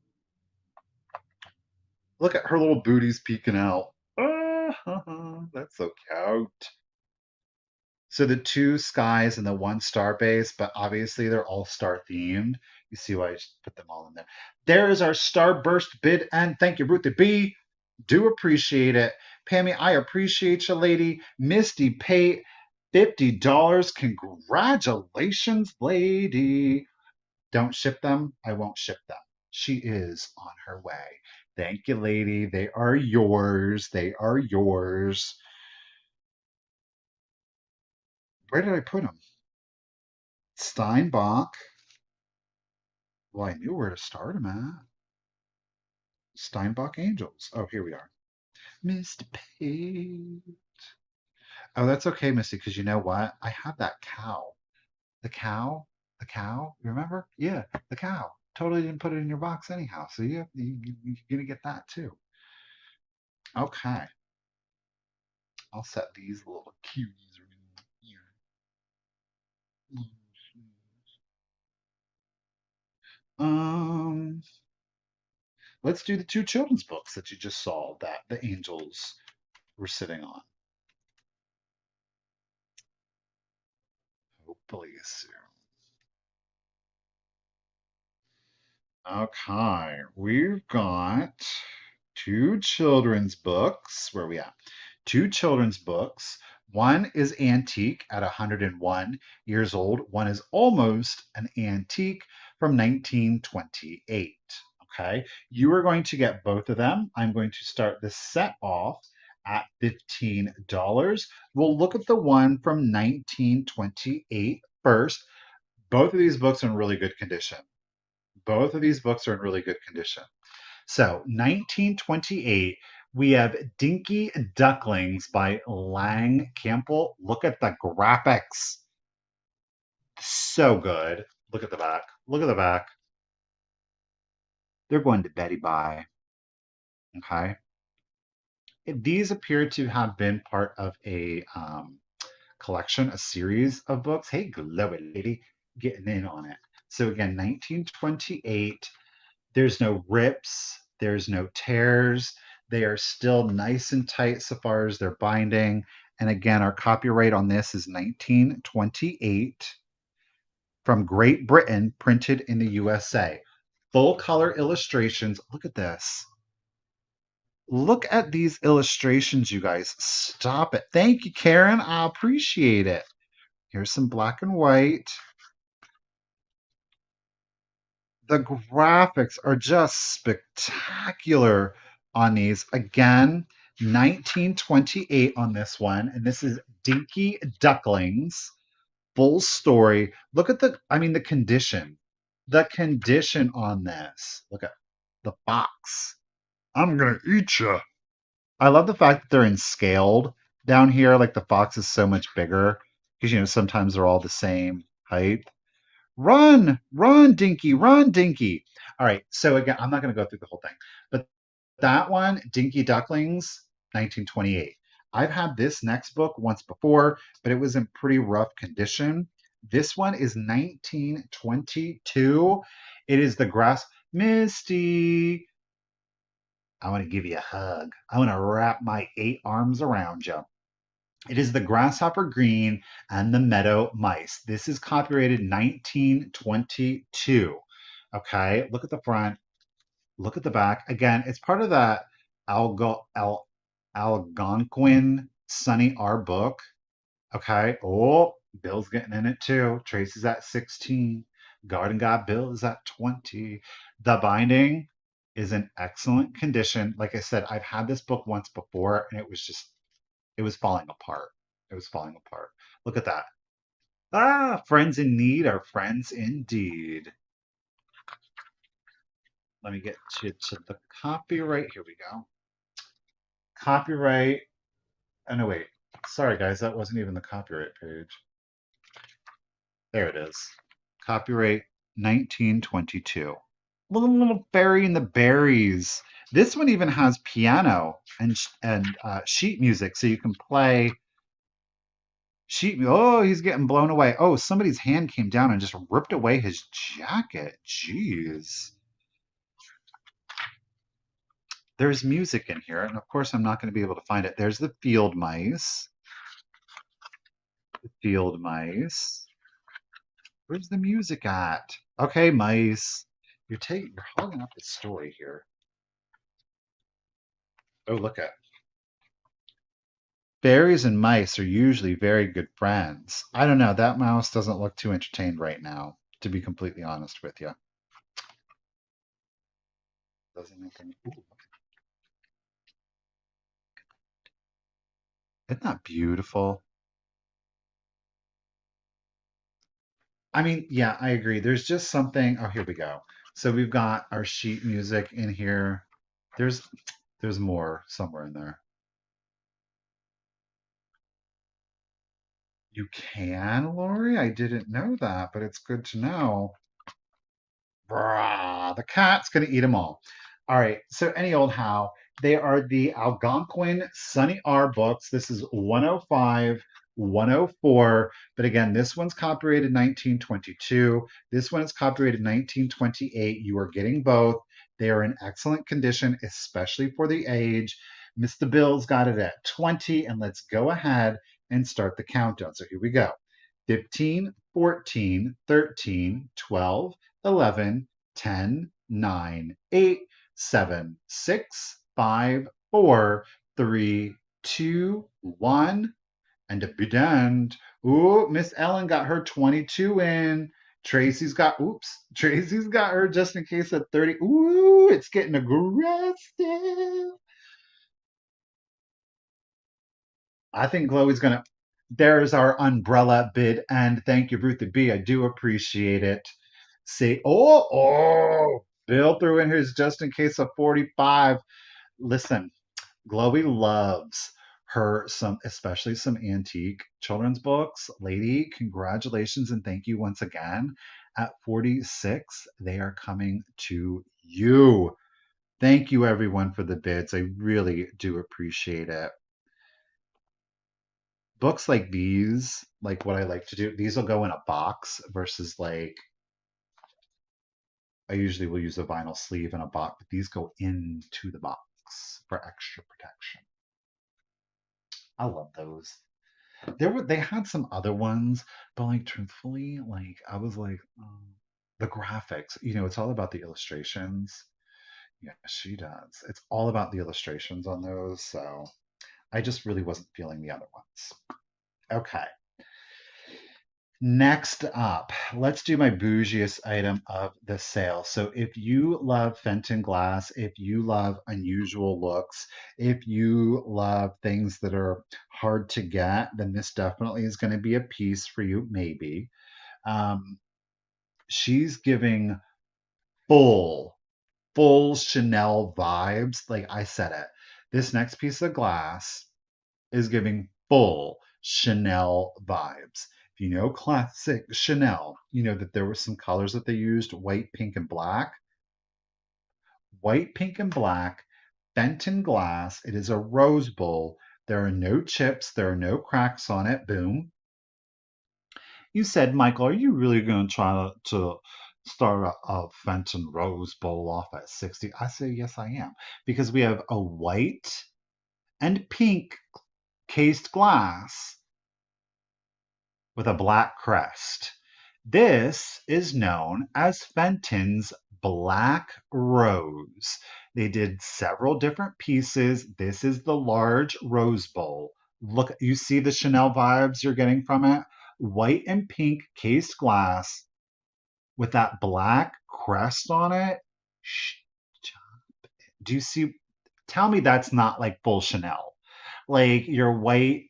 [SPEAKER 1] Look at her little booty's peeking out. Ah, that's so cute. So the two skies and the one star base, but obviously they're all star themed. You see why I just put them all in there. There is our starburst bid and thank you, Ruthie B. Do appreciate it. Pammy, I appreciate you, lady. Misty Pate, $50. Congratulations, lady. Don't ship them. I won't ship them. She is on her way. Thank you, lady. They are yours. They are yours. Where did I put them? Steinbach. Well, I knew where to start them at. Steinbach Angels. Oh, here we are. Mr. Pate. Oh, that's okay, Misty, because you know what? I have that cow. The cow? The cow? You remember? Yeah, the cow. Totally didn't put it in your box anyhow. So you're going to get that too. Okay. I'll set these little cuties right here. Um, let's do the two children's books that you just saw that the angels were sitting on. Hopefully soon. Okay, we've got two children's books. Where are we at? Two children's books. One is antique at 101 years old. One is almost an antique from 1928. Okay, you are going to get both of them. I'm going to start the set off at $15. We'll look at the one from 1928 first. Both of these books are in really good condition. Both of these books are in really good condition. So, 1928, we have Dinky Ducklings by Lang Campbell. Look at the graphics. So good. Look at the back. Look at the back. They're going to Betty Bye. Okay. These appear to have been part of a collection, a series of books. Hey, Glowy Lady, getting in on it. So, again, 1928. There's no rips, there's no tears. They are still nice and tight so far as their binding, And again, our copyright on this is 1928 from Great Britain, printed in the USA. Full color illustrations. Look at this. Look at these illustrations, you guys. Stop it. Thank you, Karen. I appreciate it. Here's some black and white. The graphics are just spectacular on these. Again, 1928 on this one. And this is Dinky Ducklings. Full story. Look at the condition. The condition on this. Look at the box. I'm gonna eat you. I love the fact that they're in scaled down here. Like the fox is so much bigger because sometimes they're all the same height. Run, run, Dinky, run, Dinky. All right. So again, I'm not gonna go through the whole thing, but that one, Dinky Ducklings, 1928. I've had this next book once before, but it was in pretty rough condition. This one is 1922. It is the grass. Misty, I want to give you a hug. I want to wrap my 8 arms around you. It is the grasshopper green and the meadow mice. This is copyrighted 1922. Okay, look at the front. Look at the back. Again, it's part of that Algonquin Sunny R book. Okay. Oh, Bill's getting in it too. Tracy's at 16. Garden God Bill is at 20. The binding is in excellent condition. Like I said, I've had this book once before and it was falling apart. It was falling apart. Look at that. Ah, friends in need are friends indeed. Let me get to the copyright. Here we go. Copyright. Oh, no, wait. Sorry, guys. That wasn't even the copyright page. There it is. Copyright 1922. Little fairy in the berries. This one even has piano and sheet music, so you can play sheet. Oh, he's getting blown away. Oh, somebody's hand came down and just ripped away his jacket. Jeez. There's music in here, and of course I'm not going to be able to find it. There's the field mice. The field mice. Where's the music at? Okay, mice. You're hogging up the story here. Oh, look at. Fairies and mice are usually very good friends. I don't know. That mouse doesn't look too entertained right now, to be completely honest with you. Doesn't make any. Ooh, isn't that beautiful? I mean, yeah, I agree. There's just something. Oh, here we go. So we've got our sheet music in here. There's there's more somewhere in there. You can, Lori? I didn't know that, but it's good to know. Brah, the cat's gonna eat them all. All right, so any old how. They are the Algonquin Sunny R books. This is 105, 104. But again, this one's copyrighted 1922. This one is copyrighted 1928. You are getting both. They are in excellent condition, especially for the age. Mr. Bill's got it at 20, and let's go ahead and start the countdown. So here we go. 15, 14, 13, 12, 11, 10, 9, 8, 7, 6, 5, 4, 3, 2, 1, and to be done. Ooh, Miss Ellen got her 22 in. Tracy's got her just in case at 30. Ooh, it's getting aggressive. I think Chloe's gonna. There's our umbrella bid, and thank you, Ruthie B. I do appreciate it. See, Bill threw in his just in case of 45. Listen, Chloe loves her especially some antique children's books. Lady, congratulations and thank you once again. At 46, they are coming to you. Thank you, everyone, for the bids. I really do appreciate it. Books like these, like what I like to do, these will go in a box versus like I usually will use a vinyl sleeve and a box, but these go into the box for extra protection. I love those. They had some other ones, but like truthfully, like I was like, the graphics, it's all about the illustrations. Yeah, she does. It's all about the illustrations on those, so I just really wasn't feeling the other ones. Okay. Next up, let's do my bougiest item of the sale. So if you love Fenton glass, if you love unusual looks, if you love things that are hard to get, then this definitely is going to be a piece for you, maybe. Um, she's giving full, full Chanel vibes. Like I said it. This next piece of glass is giving full Chanel vibes. If you know classic Chanel, you know that there were some colors that they used, white, pink, and black. White, pink, and black, Fenton glass. It is a rose bowl. There are no chips. There are no cracks on it. Boom. You said, Michael, are you really going to try to start a Fenton Rose Bowl off at 60? I say, yes, I am. Because we have a white and pink cased glass with a black crest. This is known as Fenton's Black Rose. They did several different pieces. This is the large rose bowl. Look, you see the Chanel vibes you're getting from it? White and pink cased glass with that black crest on it. Do you see? Tell me that's not like full Chanel. Like your white,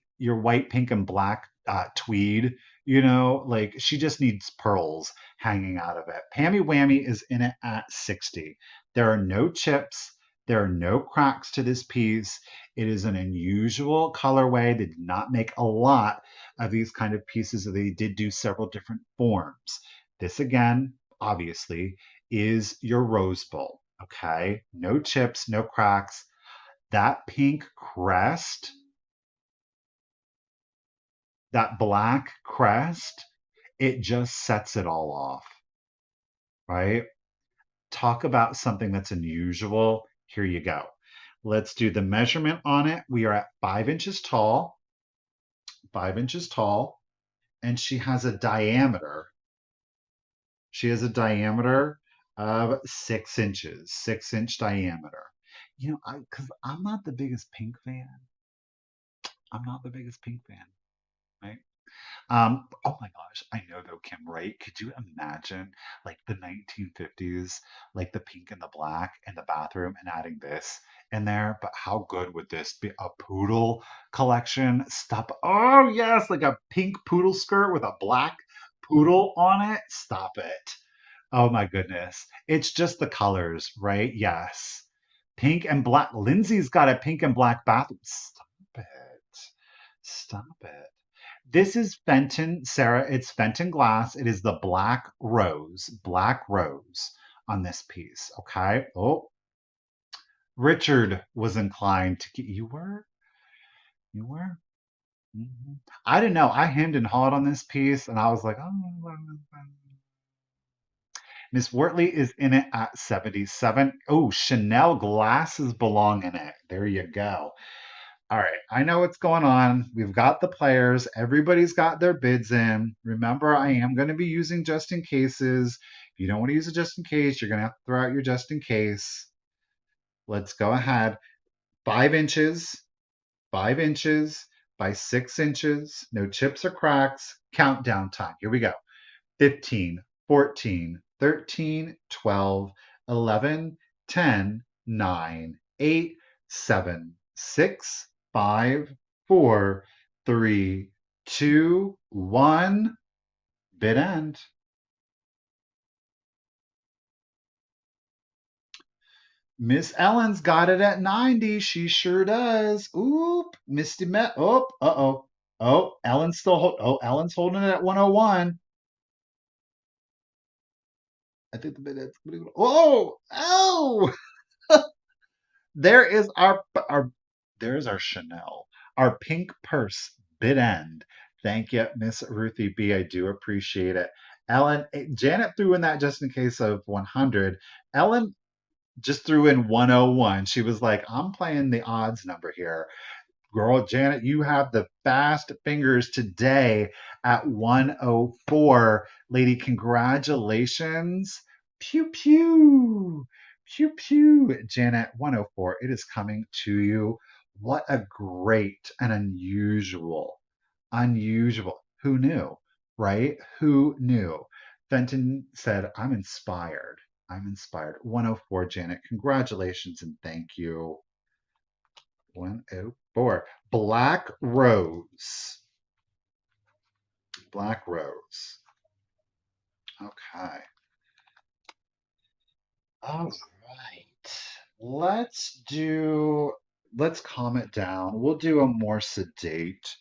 [SPEAKER 1] pink, and black tweed. Like she just needs pearls hanging out of it. Pammy Whammy is in it at 60. There are no chips. There are no cracks to this piece. It is an unusual colorway. They did not make a lot of these kind of pieces. They did do several different forms. This again, obviously, is your Rose Bowl. Okay, no chips, no cracks. That pink crest, that black crest, it just sets it all off, right? Talk about something that's unusual. Here you go. Let's do the measurement on it. We are at 5 inches tall, 5 inches tall, and she has a diameter. She has a diameter of 6 inches, 6 inch diameter. Because I'm not the biggest pink fan. I'm not the biggest pink fan, right? Oh my gosh, I know though, Kim, right? Could you imagine like the 1950s, like the pink and the black in the bathroom and adding this in there? But how good would this be? A poodle collection? Stop. Oh, yes, like a pink poodle skirt with a black poodle on it. Stop it. Oh my goodness. It's just the colors, right? Yes. Pink and black. Lindsay's got a pink and black bathroom. Stop it. Stop it. This is Fenton, Sarah. It's Fenton glass. It is the black rose on this piece. Okay. Oh, Richard was inclined to get you were? You were? Mhm. I didn't know. I hemmed and hawed on this piece and I was like, oh, Miss Wortley is in it at 77. Oh, Chanel glasses belong in it. There you go. All right, I know what's going on. We've got the players. Everybody's got their bids in. Remember, I am going to be using just in cases. If you don't want to use a just in case, you're going to have to throw out your just in case. Let's go ahead. 5 inches, 5 inches by 6 inches. No chips or cracks. Countdown time. Here we go. 15, 14, 13, 12, 11, 10, 9, 8, 7, 6, 5, 4, 3, 2, 1. Bid end. Miss Ellen's got it at 90. She sure does. Oop. Misty Met. Oh, uh-oh. Oh, Ellen's holding it at 101. I think the bid is. Oh! There is our there's our Chanel, our pink purse bid end. Thank you, Miss Ruthie B. I do appreciate it. Ellen, Janet threw in that just in case of 100. Ellen just threw in 101. She was like, I'm playing the odds number here. Girl, Janet, you have the fast fingers today at 104. Lady, congratulations. Pew, pew. Pew, pew. Janet, 104. It is coming to you. What a great and unusual. Who knew, right? Who knew? Fenton said, I'm inspired. I'm inspired. 104, Janet. Congratulations and thank you. 104. Black Rose. Black Rose. Okay. All right. Let's calm it down. We'll do a more sedate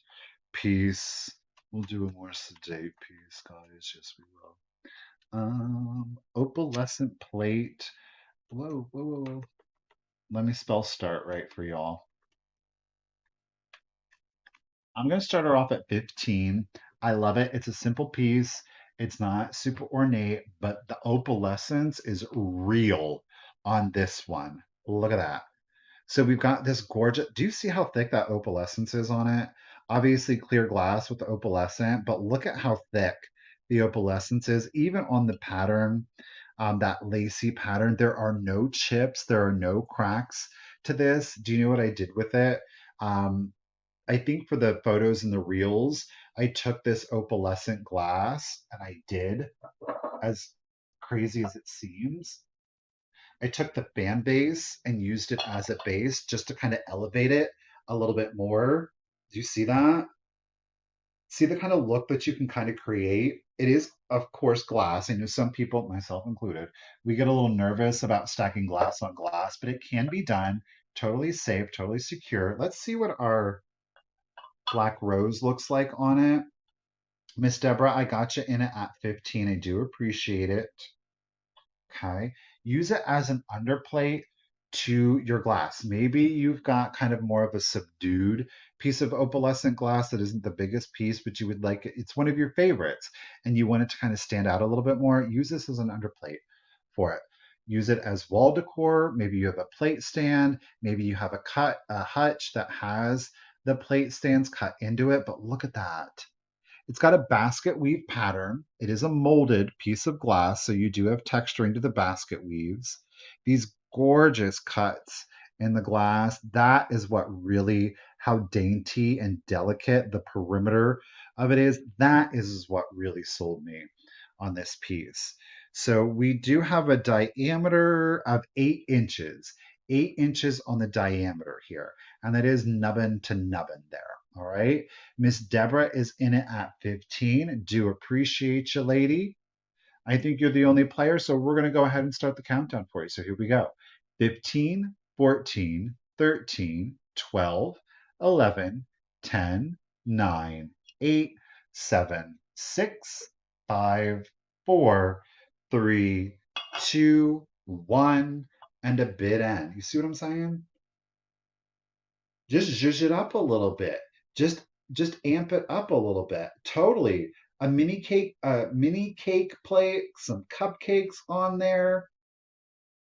[SPEAKER 1] piece. We'll do a more sedate piece, guys. Yes, we will. Opalescent plate. Whoa, whoa, whoa, whoa. Let me spell start right for y'all. I'm going to start her off at 15. I love it. It's a simple piece. It's not super ornate, but the opalescence is real on this one. Look at that. So we've got this gorgeous. Do you see how thick that opalescence is on it? Obviously clear glass with the opalescent, but look at how thick the opalescence is. Even on the pattern, that lacy pattern, there are no chips, there are no cracks to this. Do you know what I did with it? Um, I think for the photos and the reels, I took this opalescent glass and I did, as crazy as it seems, I took the fan base and used it as a base just to kind of elevate it a little bit more. Do you see that? See the kind of look that you can kind of create? It is, of course, glass. I know some people, myself included, we get a little nervous about stacking glass on glass, but it can be done totally safe, totally secure. Let's see what our Black Rose looks like on it. Miss Deborah, I got you in it at 15. I do appreciate it. Okay. Use it as an underplate to your glass. Maybe you've got kind of more of a subdued piece of opalescent glass that isn't the biggest piece, but you would like it. It's one of your favorites and you want it to kind of stand out a little bit more. Use this as an underplate for it. Use it as wall decor. Maybe you have a plate stand. Maybe you have a hutch that has the plate stands cut into it. But look at that. It's got a basket weave pattern. It is a molded piece of glass, so you do have texturing to the basket weaves. These gorgeous cuts in the glass, that is what really, how dainty and delicate the perimeter of it is. That is what really sold me on this piece. So we do have a diameter of 8 inches, 8 inches on the diameter here, and that is nubbin to nubbin there. All right. Miss Deborah is in it at 15. Do appreciate you, lady. I think you're the only player, so we're going to go ahead and start the countdown for you. So here we go. 15, 14, 13, 12, 11, 10, 9, 8, 7, 6, 5, 4, 3, 2, 1, and a bid end. You see what I'm saying? Just zhuzh it up a little bit. Just just amp it up a little bit. Totally. A mini cake plate, some cupcakes on there.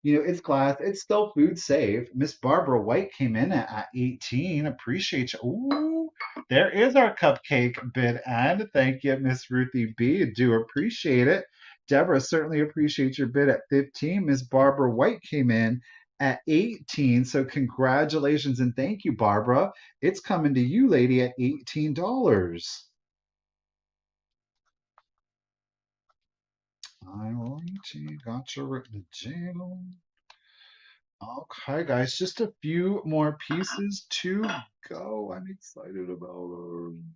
[SPEAKER 1] You know, it's glass. It's still food safe. Miss Barbara White came in at 18. Appreciate you. Ooh, there is our cupcake bid end. Thank you, Miss Ruthie B. Do appreciate it. Deborah, certainly appreciate your bid at 15. Miss Barbara White came in at 18. So congratulations and thank you, Barbara. It's coming to you, lady, at $18. Alrighty, got you written down. Okay, guys, just a few more pieces to go. I'm excited about them.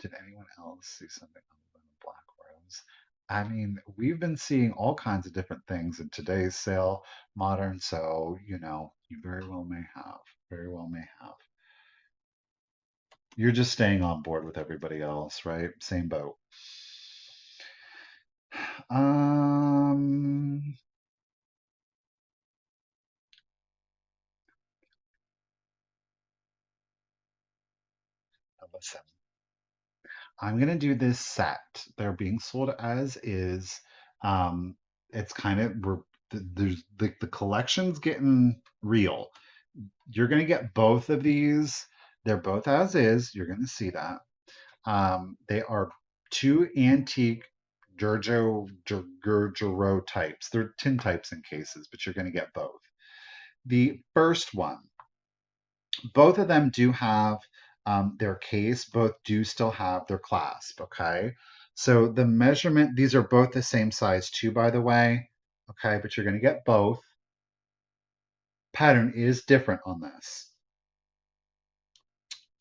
[SPEAKER 1] Did anyone else see something other than a black rose? I mean, we've been seeing all kinds of different things in today's sale, modern, so, you very well may have. Very well may have. You're just staying on board with everybody else, right? Same boat. Um, listen. I'm gonna do this set. They're being sold as is. Um, it's kind of there's the collection's getting real. You're gonna get both of these. They're both as is. You're going to see that. They are two antique Giorgio types. They're tintypes in cases, but you're going to get both. The first one, both of them do have their case, both do still have their clasp, okay? So the measurement, these are both the same size too, by the way, okay? But you're going to get both. Pattern is different on this.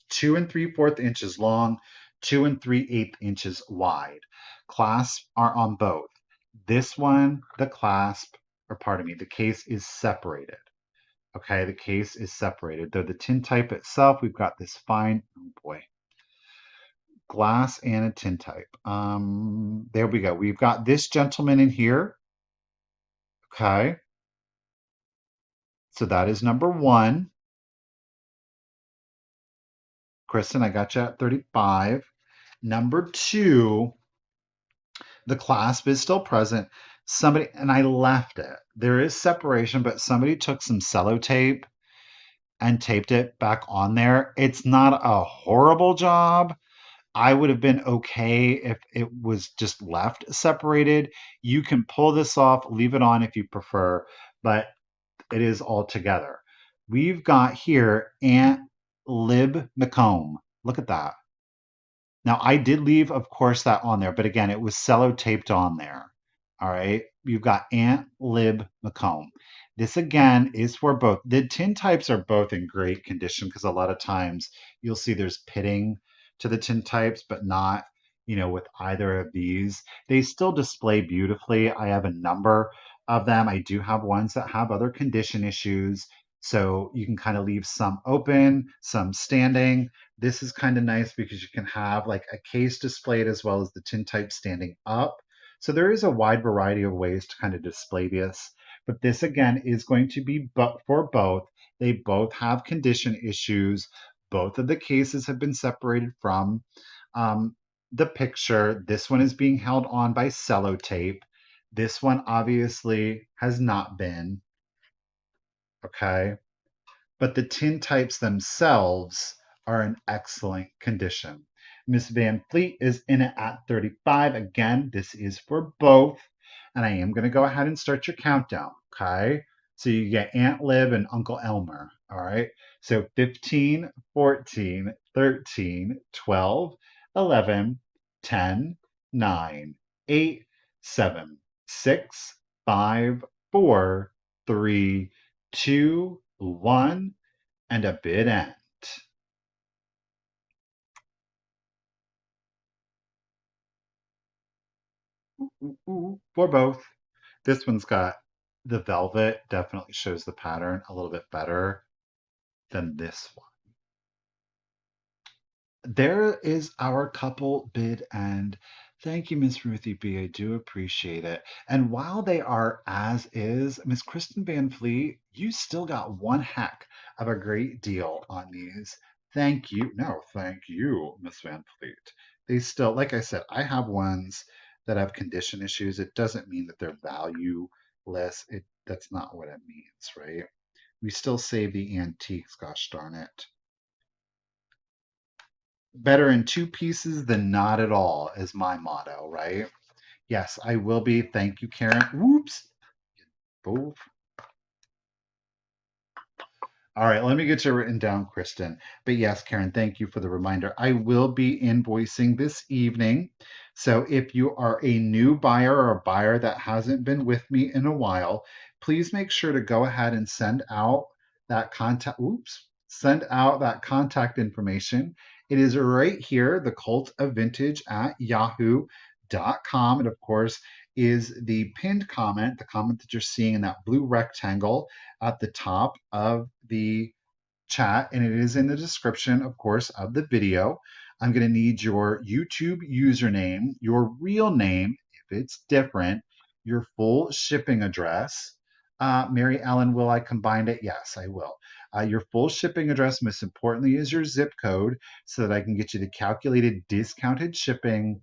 [SPEAKER 1] 2 3/4 inches long, 2 3/8 inches wide. Clasps are on both. This one, the clasp, or pardon me, the case is separated. Okay, the case is separated. Though the tintype itself, we've got this fine, oh boy, glass and a tintype. There we go. We've got this gentleman in here. Okay, so that is number one. Kristen, I got you at 35. Number two, the clasp is still present. Somebody, and I left it. There is separation, but somebody took some sellotape and taped it back on there. It's not a horrible job. I would have been okay if it was just left separated. You can pull this off, leave it on if you prefer, but it is all together. We've got here Aunt Lib McComb. Look at that. Now, I did leave, of course, that on there, but again, it was cello taped on there. All right. You've got Aunt Lib McComb. This again is for both. The tintypes are both in great condition because a lot of times you'll see there's pitting to the tintypes, but not, with either of these. They still display beautifully. I have a number of them. I do have ones that have other condition issues. So you can kind of leave some open, some standing. This is kind of nice because you can have like a case displayed as well as the tintype standing up. So there is a wide variety of ways to kind of display this. But this again is going to be for both. They both have condition issues. Both of the cases have been separated from the picture. This one is being held on by sellotape. This one obviously has not been. Okay. But the tintypes themselves are in excellent condition. Miss Van Fleet is in it at 35. Again, this is for both. And I am going to go ahead and start your countdown. Okay. So you get Aunt Liv and Uncle Elmer. All right. So 15, 14, 13, 12, 11, 10, 9, 8, 7, 6, 5, 4, 3, 2, 1, and a bid end. For both. This one's got the velvet, definitely shows the pattern a little bit better than this one. There is our couple bid end. Thank you, Miss Ruthie B. I do appreciate it. And while they are as is, Miss Kristen Van Fleet, you still got one heck of a great deal on these. Thank you. No, thank you, Miss Van Fleet. They still, like I said, I have ones that have condition issues. It doesn't mean that they're valueless. That's not what it means, right? We still save the antiques, gosh darn it. Better in two pieces than not at all is my motto, right? Yes, I will be. Thank you, Karen. Whoops. Both. All right, let me get you written down, Kristen. But yes, Karen, thank you for the reminder. I will be invoicing this evening. So if you are a new buyer or a buyer that hasn't been with me in a while, please make sure to go ahead and send out that contact. Oops. Send out that contact information. It is right here, The.Cult.Of.Vintage at yahoo.com. And of course, is the pinned comment, the comment that you're seeing in that blue rectangle at the top of the chat, and it is in the description, of course, of the video. I'm going to need your YouTube username, your real name, if it's different, your full shipping address. Mary Ellen, will I combine it? Yes, I will. Your full shipping address, most importantly, is your zip code so that I can get you the calculated discounted shipping.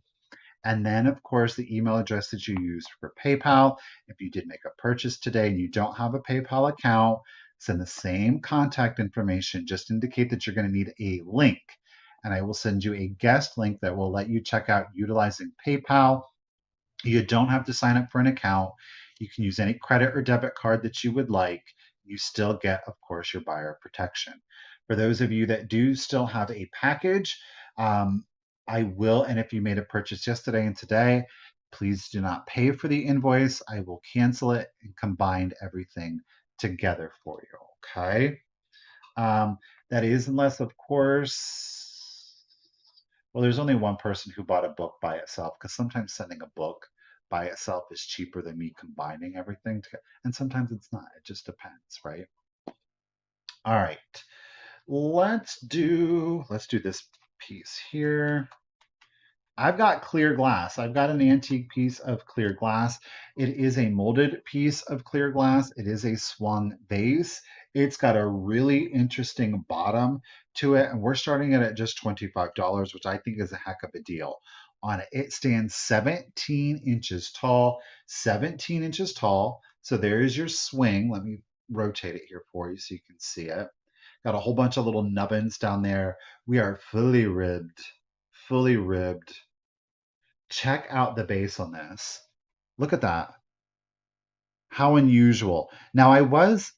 [SPEAKER 1] And then, of course, the email address that you use for PayPal. If you did make a purchase today and you don't have a PayPal account, Send the same contact information, just indicate that you're going to need a link. And I will send you a guest link that will let you check out utilizing PayPal. You don't have to sign up for an account. You can use any credit or debit card that you would like. You still get, of course, your buyer protection. For those of you that do still have a package, I will, and if you made a purchase yesterday and today, please do not pay for the invoice. I will cancel it and combine everything together for you. Okay. Um, that is, unless, of course, well, there's only one person who bought a book by itself because sometimes sending a book by itself is cheaper than me combining everything together, and sometimes it's not. It just depends, right? All right, let's do this piece here. I've got clear glass. I've got an antique piece of clear glass. It is a molded piece of clear glass. It is a swung vase. It's got a really interesting bottom to it, and we're starting it at just $25, which I think is a heck of a deal on it. It stands 17 inches tall, 17 inches tall. So there's your swing. Let me rotate it here for you so you can see it. Got a whole bunch of little nubbins down there. We are fully ribbed, fully ribbed. Check out the base on this. Look at that. How unusual. Now,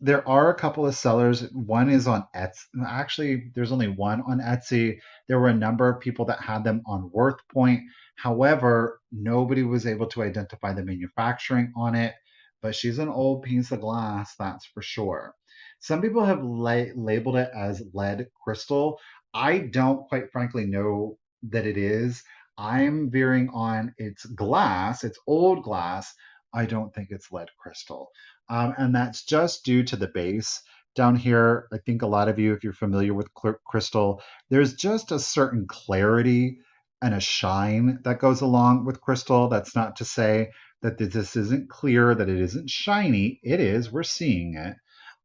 [SPEAKER 1] there are a couple of sellers. One is on Etsy. Actually, there's only one on Etsy. There were a number of people that had them on WorthPoint. However, nobody was able to identify the manufacturing on it. But she's an old piece of glass, that's for sure. Some people have labeled it as lead crystal. I don't quite frankly know that it is. I'm veering on its glass, it's old glass. I don't think it's lead crystal. And that's just due to the base down here. I think a lot of you, if you're familiar with crystal, there's just a certain clarity and a shine that goes along with crystal. That's not to say that this isn't clear, that it isn't shiny. It is, we're seeing it.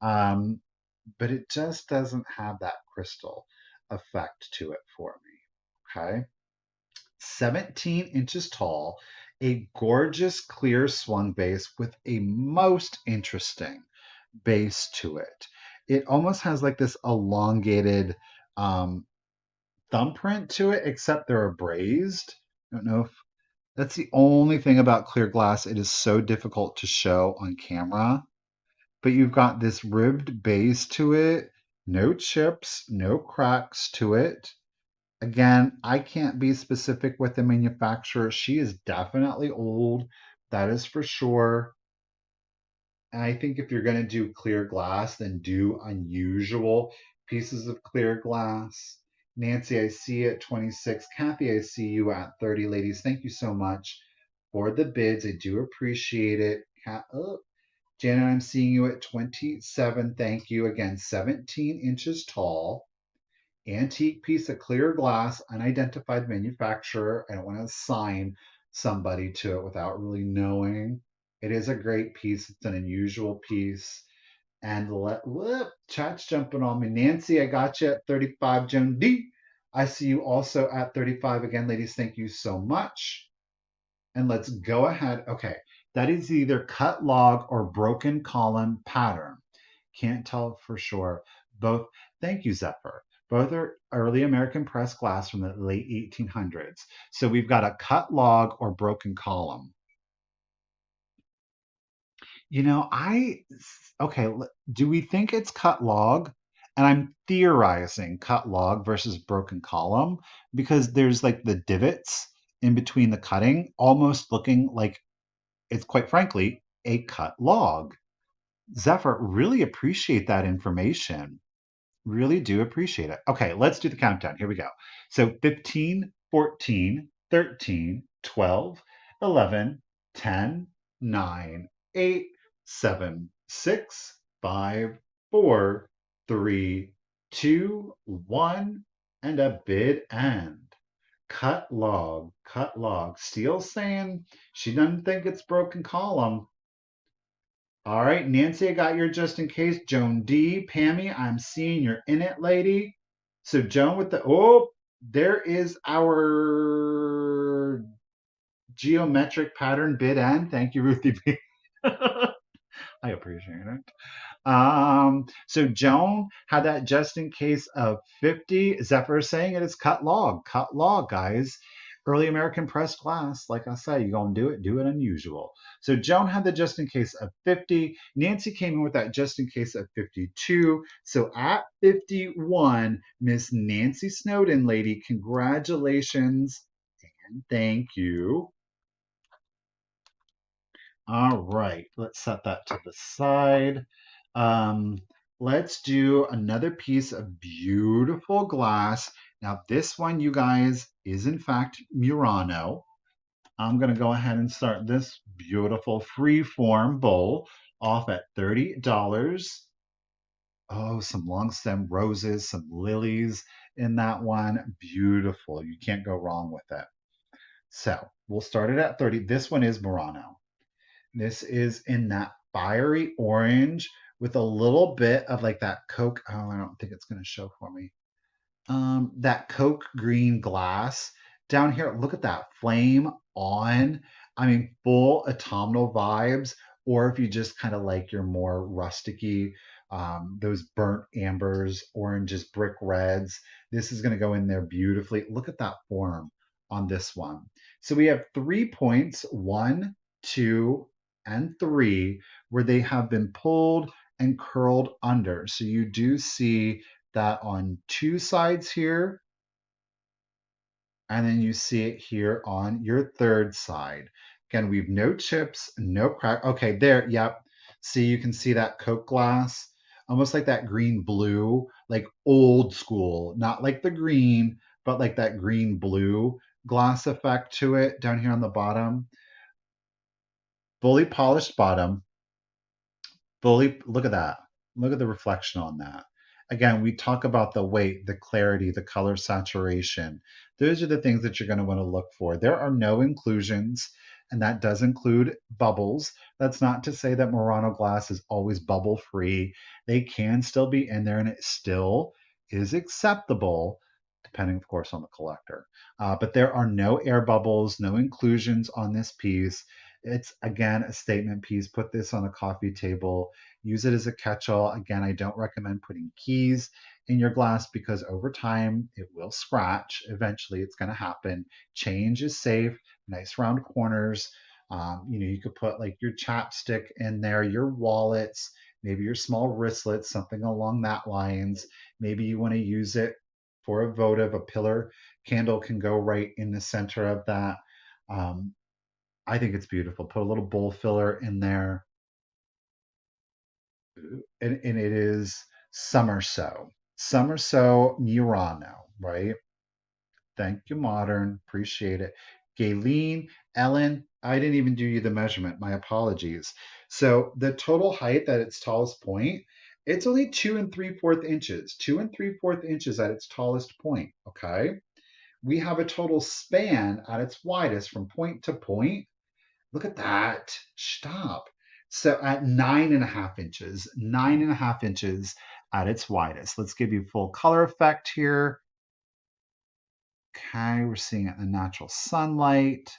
[SPEAKER 1] But it just doesn't have that crystal effect to it for me. Okay. 17 inches tall, a gorgeous clear swung base with a most interesting base to it. It almost has like this elongated thumbprint to it, except they're abrased. I don't know if that's the only thing about clear glass. It is so difficult to show on camera. But you've got this ribbed base to it, no chips, no cracks to it. Again, I can't be specific with the manufacturer. She is definitely old, that is for sure. And I think if you're going to do clear glass, then do unusual pieces of clear glass. Nancy, I see you at 26. Kathy, I see you at 30. Ladies, thank you so much for the bids. I do appreciate it. Janet, I'm seeing you at 27. Thank you. Again, 17 inches tall. Antique piece of clear glass, unidentified manufacturer. I don't want to assign somebody to it without really knowing. It is a great piece. It's an unusual piece. And chat's jumping on me. Nancy, I got you at 35. Joan D, I see you also at 35. Again, ladies, thank you so much. And let's go ahead. Okay, that is either cut log or broken column pattern. Can't tell for sure. Both. Thank you, Zephyr. Both are early American pressed glass from the late 1800s. So we've got a cut log or broken column. You know, okay, do we think it's cut log? And I'm theorizing cut log versus broken column because there's like the divots in between the cutting, almost looking like it's quite frankly a cut log. Zephyr, really appreciate that information. Really do appreciate it. Okay, let's do the countdown. Here we go. So 15, 14, 13, 12, 11, 10, 9, 8, 7, 6, 5, 4, 3, 2, 1, and a bid end. Cut log, cut log. Steel saying she doesn't think it's broken column. All right, Nancy, I got your just in case. Joan D, Pammy, I'm seeing you're in it, lady. So Joan with there is our geometric pattern bid end. Thank you, Ruthie B. I appreciate it. So Joan had that just in case of 50. Zephyr is saying it is cut log, guys. Early American pressed glass, like I say, you're gonna do it unusual. So Joan had the just in case of 50. Nancy came in with that just in case of 52. So at 51, Miss Nancy Snowden, lady, congratulations and thank you. All right, let's set that to the side. Um, let's do another piece of beautiful glass. Now, this one, you guys, is in fact Murano. I'm going to go ahead and start this beautiful free-form bowl off at $30. Oh, some long stem roses, some lilies in that one. Beautiful. You can't go wrong with it. So we'll start it at 30. This one is Murano. This is in that fiery orange with a little bit of like that Coke. Oh, I don't think it's going to show for me. That Coke green glass down here. Look at that flame on. I mean, full autumnal vibes. Or if you just kind of like your more rusticy, those burnt ambers, oranges, brick reds. This is going to go in there beautifully. Look at that form on this one. So we have 3 points, 1, 2, and 3, where they have been pulled and curled under. So you do see that on two sides here, and then you see it here on your third side. Again, we've no chips, no crack. Okay, there, yep. See, you can see that Coke glass, almost like that green blue, like old school, not like the green, but like that green blue glass effect to it down here on the bottom. Fully polished bottom, fully, look at that. Look at the reflection on that. Again, we talk about the weight, the clarity, the color saturation. Those are the things that you're going to want to look for. There are no inclusions, and that does include bubbles. That's not to say that Murano glass is always bubble free. They can still be in there, and it still is acceptable, depending, of course, on the collector. But there are no air bubbles, no inclusions on this piece. It's again a statement piece. Put this on a coffee table. Use it as a catch-all. Again, I don't recommend putting keys in your glass because over time it will scratch. Eventually, it's going to happen. Change is safe. Nice round corners. You could put like your chapstick in there, your wallets, maybe your small wristlets, something along that lines. Maybe you want to use it for a votive. A pillar candle can go right in the center of that. Um, I think it's beautiful. Put a little bowl filler in there. And it is Summer So. Summer So Murano, right? Thank you, Modern. Appreciate it. Gayleen, Ellen, I didn't even do you the measurement. My apologies. So the total height at its tallest point, it's only 2 3/4 inches. 2 3/4 inches at its tallest point. Okay. We have a total span at its widest from point to point. Look at that. Stop. So at 9.5 inches, 9.5 inches at its widest. Let's give you full color effect here. Okay, we're seeing it in the natural sunlight.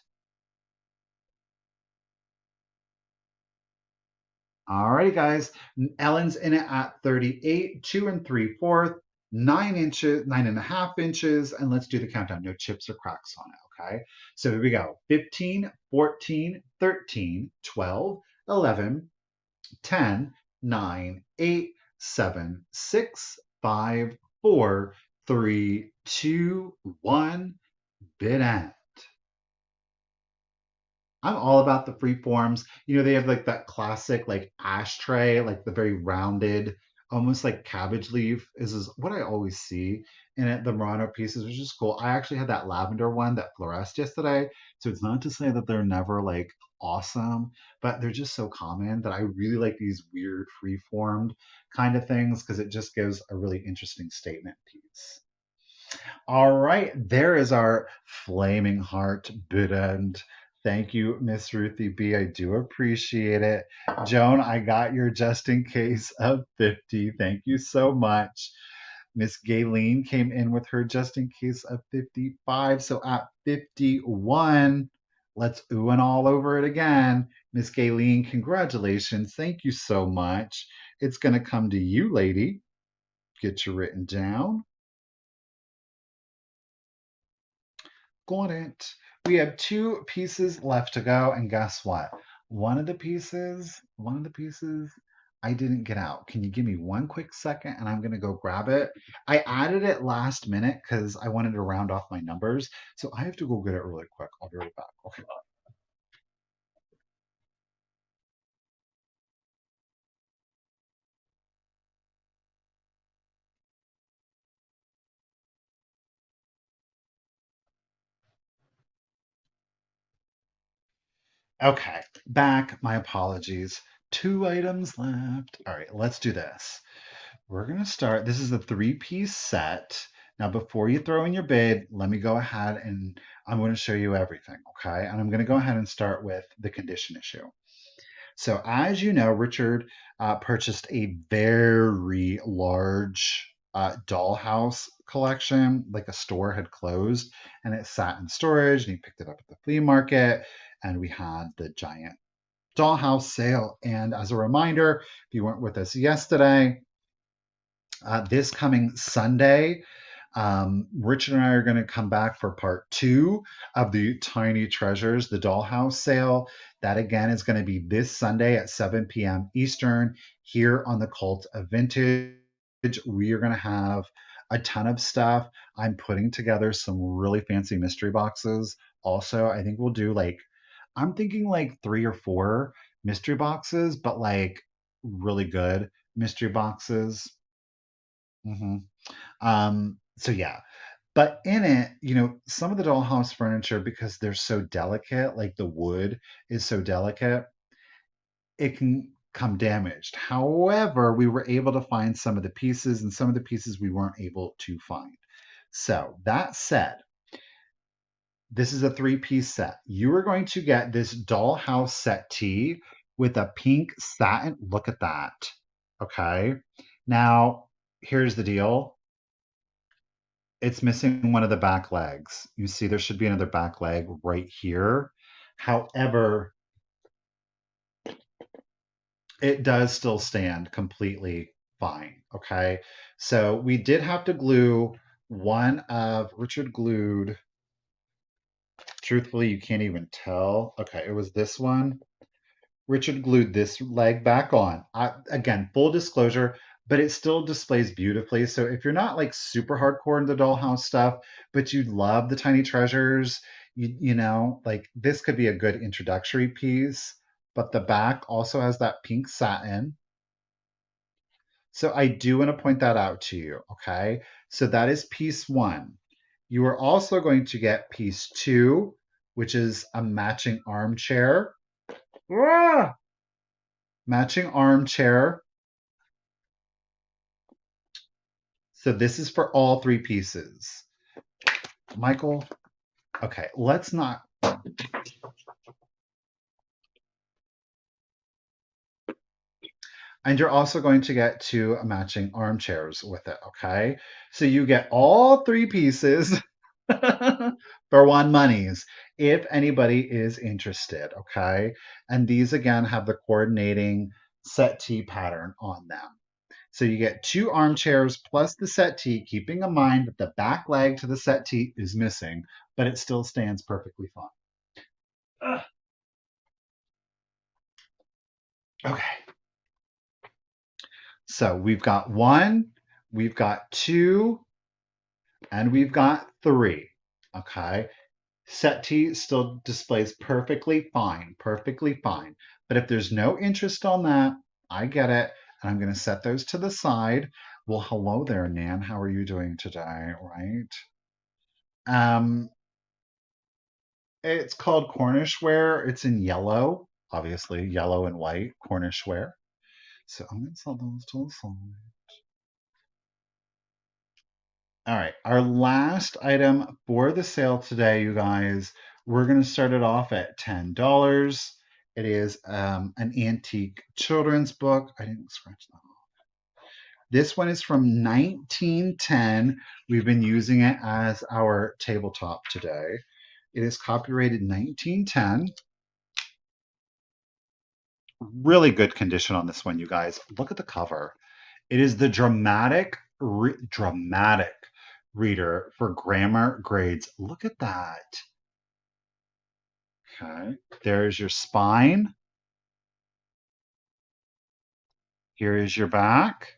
[SPEAKER 1] Alrighty, guys. Ellen's in it at 38, 2 3/4, 9 inches, 9.5 inches, and let's do the countdown. No chips or cracks on it, okay? So here we go. 15, 14, 13, 12, 11, 10, 9, 8, 7, 6, 5, 4, 3, 2, 1, bid end. I'm all about the free forms. They have like that classic like ashtray, like the very rounded, almost like cabbage leaf is what I always see in it, the Murano pieces, which is cool. I actually had that lavender one that fluoresced yesterday. So it's not to say that they're never like awesome, but they're just so common that I really like these weird free formed kind of things because it just gives a really interesting statement piece. All right, there is our flaming heart bid end. Thank you, Miss Ruthie B. I do appreciate it. Joan, I got your just in case of 50. Thank you so much. Miss Gayleen came in with her just in case of 55. So at 51, let's ooh and all over it again. Miss Gayleen, congratulations. Thank you so much. It's going to come to you, lady. Get you written down. Got it. We have two pieces left to go, and guess what? One of the pieces I didn't get out. Can you give me one quick second and I'm gonna go grab it? I added it last minute because I wanted to round off my numbers. So I have to go get it really quick. I'll be right back. Okay. Okay. Back. My apologies. Two items left. All right, let's do this. We're going to start. This is a three-piece set. Now, before you throw in your bid, let me go ahead and I'm going to show you everything, okay? And I'm going to go ahead and start with the condition issue. So, as you know, Richard purchased a very large dollhouse collection, like a store had closed, and it sat in storage, and he picked it up at the flea market, and we had the giant dollhouse sale. And as a reminder, if you weren't with us yesterday, this coming Sunday, Richard and I are going to come back for part two of the Tiny Treasures, the Dollhouse sale. That again is going to be this Sunday at 7 p.m. Eastern here on the Cult of Vintage. We are going to have a ton of stuff. I'm putting together some really fancy mystery boxes. Also, I think we'll do I'm thinking like 3 or 4 mystery boxes, but like really good mystery boxes. hmm so yeah, but in it, some of the dollhouse furniture, because they're so delicate, like the wood is so delicate, it can come damaged. However, we were able to find some of the pieces, and some of the pieces we weren't able to find. So that said, this is a three-piece set. You are going to get this dollhouse settee with a pink satin. Look at that. Okay. Now, here's the deal. It's missing one of the back legs. You see, there should be another back leg right here. However, it does still stand completely fine. Okay. So we did have to glue one of Richard glued. Truthfully, you can't even tell. Okay, it was this one. Richard glued this leg back on. Again, full disclosure, but it still displays beautifully. So if you're not like super hardcore into the dollhouse stuff, but you love the tiny treasures, like this could be a good introductory piece. But the back also has that pink satin. So I do want to point that out to you. Okay. So that is piece one. You are also going to get piece two, which is a matching armchair. Ah! Matching armchair. So this is for all three pieces. Michael, okay, let's not. And you're also going to get two matching armchairs with it, okay? So you get all three pieces for one monies if anybody is interested, okay? And these again have the coordinating settee pattern on them. So you get two armchairs plus the settee, keeping in mind that the back leg to the settee is missing, but it still stands perfectly fine. Ugh. Okay. So we've got one, we've got two, and we've got three. Okay. Settee still displays perfectly fine, perfectly fine. But if there's no interest on that, I get it. And I'm going to set those to the side. Well, hello there, Nan. How are you doing today? Right? Um, it's called Cornish ware. It's in yellow, obviously, yellow and white, Cornish ware. So I'm going to set those to the side. All right, our last item for the sale today, you guys, we're going to start it off at $10. It is an antique children's book. I didn't scratch that off. This one is from 1910. We've been using it as our tabletop today. It is copyrighted 1910. Really good condition on this one, you guys. Look at the cover. It is the dramatic reader for grammar grades. Look at that. Okay. There's your spine. Here is your back.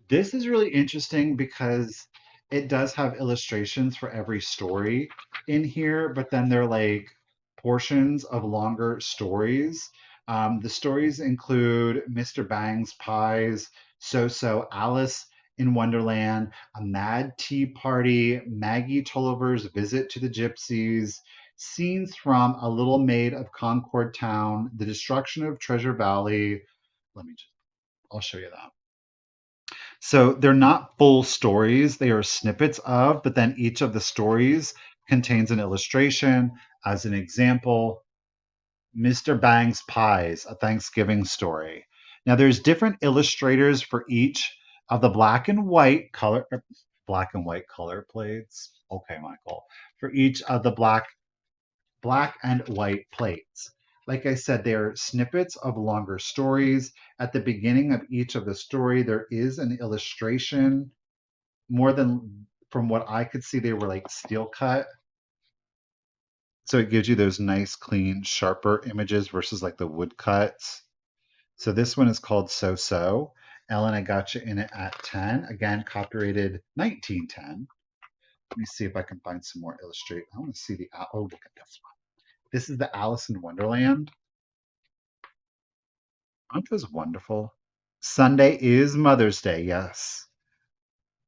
[SPEAKER 1] This is really interesting because it does have illustrations for every story in here, but then they're like portions of longer stories. The stories include Mr. Bang's Pies, So, Alice in Wonderland, A Mad Tea Party, Maggie Tulliver's Visit to the Gypsies, scenes from A Little Maid of Concord Town, The Destruction of Treasure Valley. I'll show you that. So they're not full stories, they are snippets of, but then each of the stories contains an illustration. As an example, Mr. Bang's Pies, a Thanksgiving story. Now there's different illustrators for each of the black and white color plates. Okay, Michael. For each of the black and white plates. Like I said, they are snippets of longer stories. At the beginning of each of the story, there is an illustration. More than from what I could see, they were like steel cut. So it gives you those nice, clean, sharper images versus like the wood cuts. So this one is called So. Ellen, I got you in it at 10. Again, copyrighted 1910. Let me see if I can find some more illustrate. I want to see oh, look at this one. This is the Alice in Wonderland. Aren't those wonderful? Sunday is Mother's Day, yes.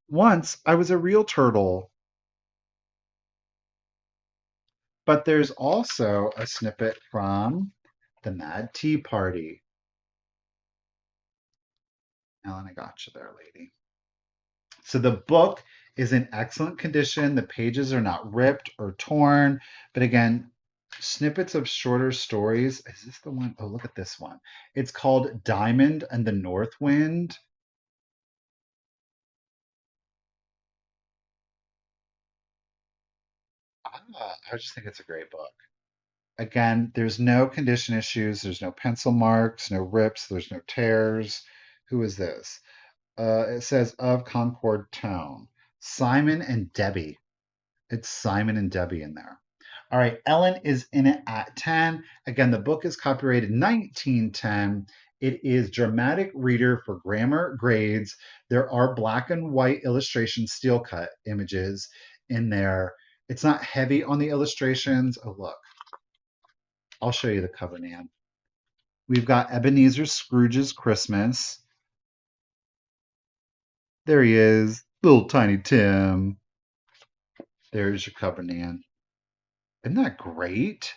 [SPEAKER 1] Once I was a real turtle. But there's also a snippet from the Mad Tea Party. Ellen, I got you there, lady. So the book is in excellent condition. The pages are not ripped or torn. But again, snippets of shorter stories. Is this the one? Oh, look at this one. It's called Diamond and the North Wind. I just think it's a great book. Again, there's no condition issues. There's no pencil marks, no rips, there's no tears. Who is this? It says of Concord Town. Simon and Debbie. It's Simon and Debbie in there. All right, Ellen is in it at 10. Again, the book is copyrighted 1910. It is dramatic reader for grammar grades. There are black and white illustration steel cut images in there. It's not heavy on the illustrations. Oh, look. I'll show you the cover, Nan. We've got Ebenezer Scrooge's Christmas. There he is, little tiny Tim. There's your cover, Nan. Isn't that great?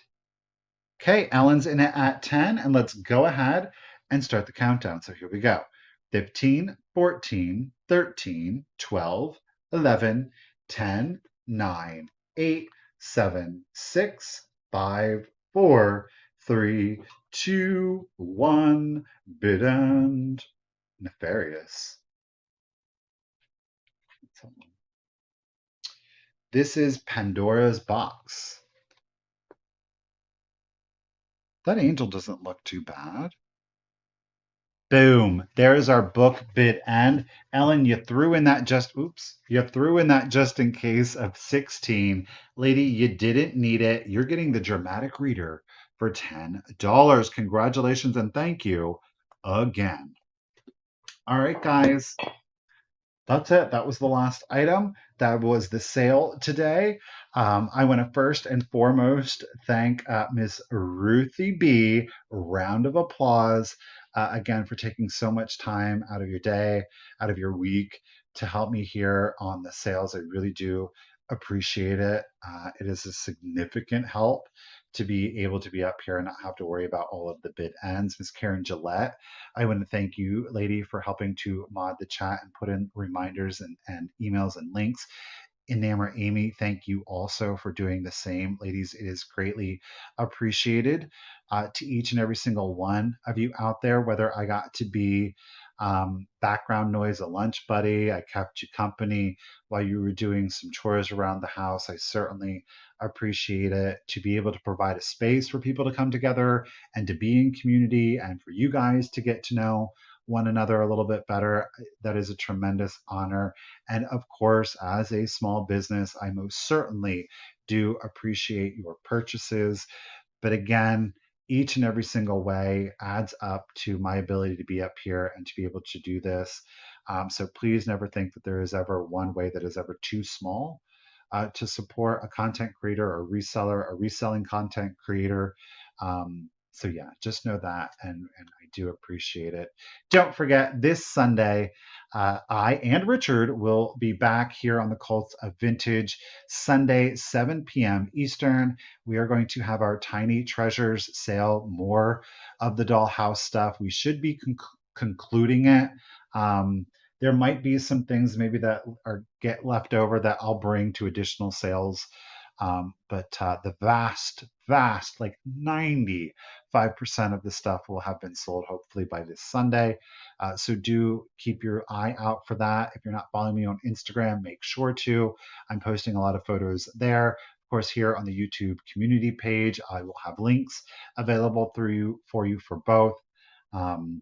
[SPEAKER 1] Okay, Ellen's in it at 10, and let's go ahead and start the countdown. So here we go. 15, 14, 13, 12, 11, 10, 9, 8, 7, 6, 5, 4, 3, 2, 1. Bid and nefarious. This is Pandora's box. That angel doesn't look too bad. Boom. There's our book bid end. Ellen, you threw in that just in case of 16. Lady, you didn't need it. You're getting the dramatic reader for $10. Congratulations and thank you again. All right, guys. That's it. That was the last item. That was the sale today. I want to first and foremost thank Miss Ruthie B. Round of applause again for taking so much time out of your day, out of your week to help me here on the sales. I really do appreciate it. It is a significant help to be able to be up here and not have to worry about all of the bid ends. Miss Karen Gillette, I want to thank you, lady, for helping to mod the chat and put in reminders and emails and links. Enamour Amy, thank you also for doing the same. Ladies, it is greatly appreciated to each and every single one of you out there, whether I got to be background noise, a lunch buddy, I kept you company while you were doing some chores around the house. I certainly appreciate it. To be able to provide a space for people to come together and to be in community and for you guys to get to know one another a little bit better, that is a tremendous honor. And of course, as a small business, I most certainly do appreciate your purchases. But again, each and every single way adds up to my ability to be up here and to be able to do this. So please never think that there is ever one way that is ever too small to support a content creator or reseller, a reselling content creator. So yeah, just know that, and I do appreciate it. Don't forget, this Sunday, I and Richard will be back here on the Cult of Vintage, Sunday, 7 p.m. Eastern. We are going to have our Tiny Treasures sale, more of the Dollhouse stuff. We should be concluding it. There might be some things maybe that are get left over that I'll bring to additional sales. But the vast, like 95% of the stuff will have been sold hopefully by this Sunday. So do keep your eye out for that. If you're not following me on Instagram, make sure to. I'm posting a lot of photos there. Of course, here on the YouTube community page, I will have links available for you for both. Um,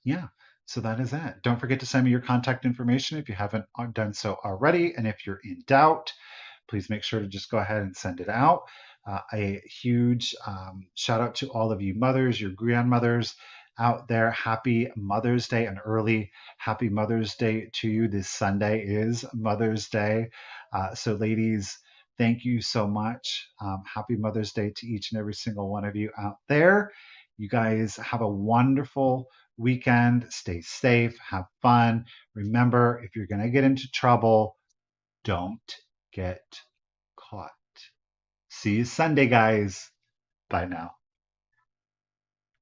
[SPEAKER 1] yeah, so that is it. Don't forget to send me your contact information if you haven't done so already. And if you're in doubt, please make sure to just go ahead and send it out. A huge shout out to all of you mothers, your grandmothers out there. Happy Mother's Day, an early happy Mother's Day to you. This Sunday is Mother's Day. So, ladies, thank you so much. Happy Mother's Day to each and every single one of you out there. You guys have a wonderful weekend. Stay safe, have fun. Remember, if you're going to get into trouble, don't get caught. See you Sunday, guys. Bye now.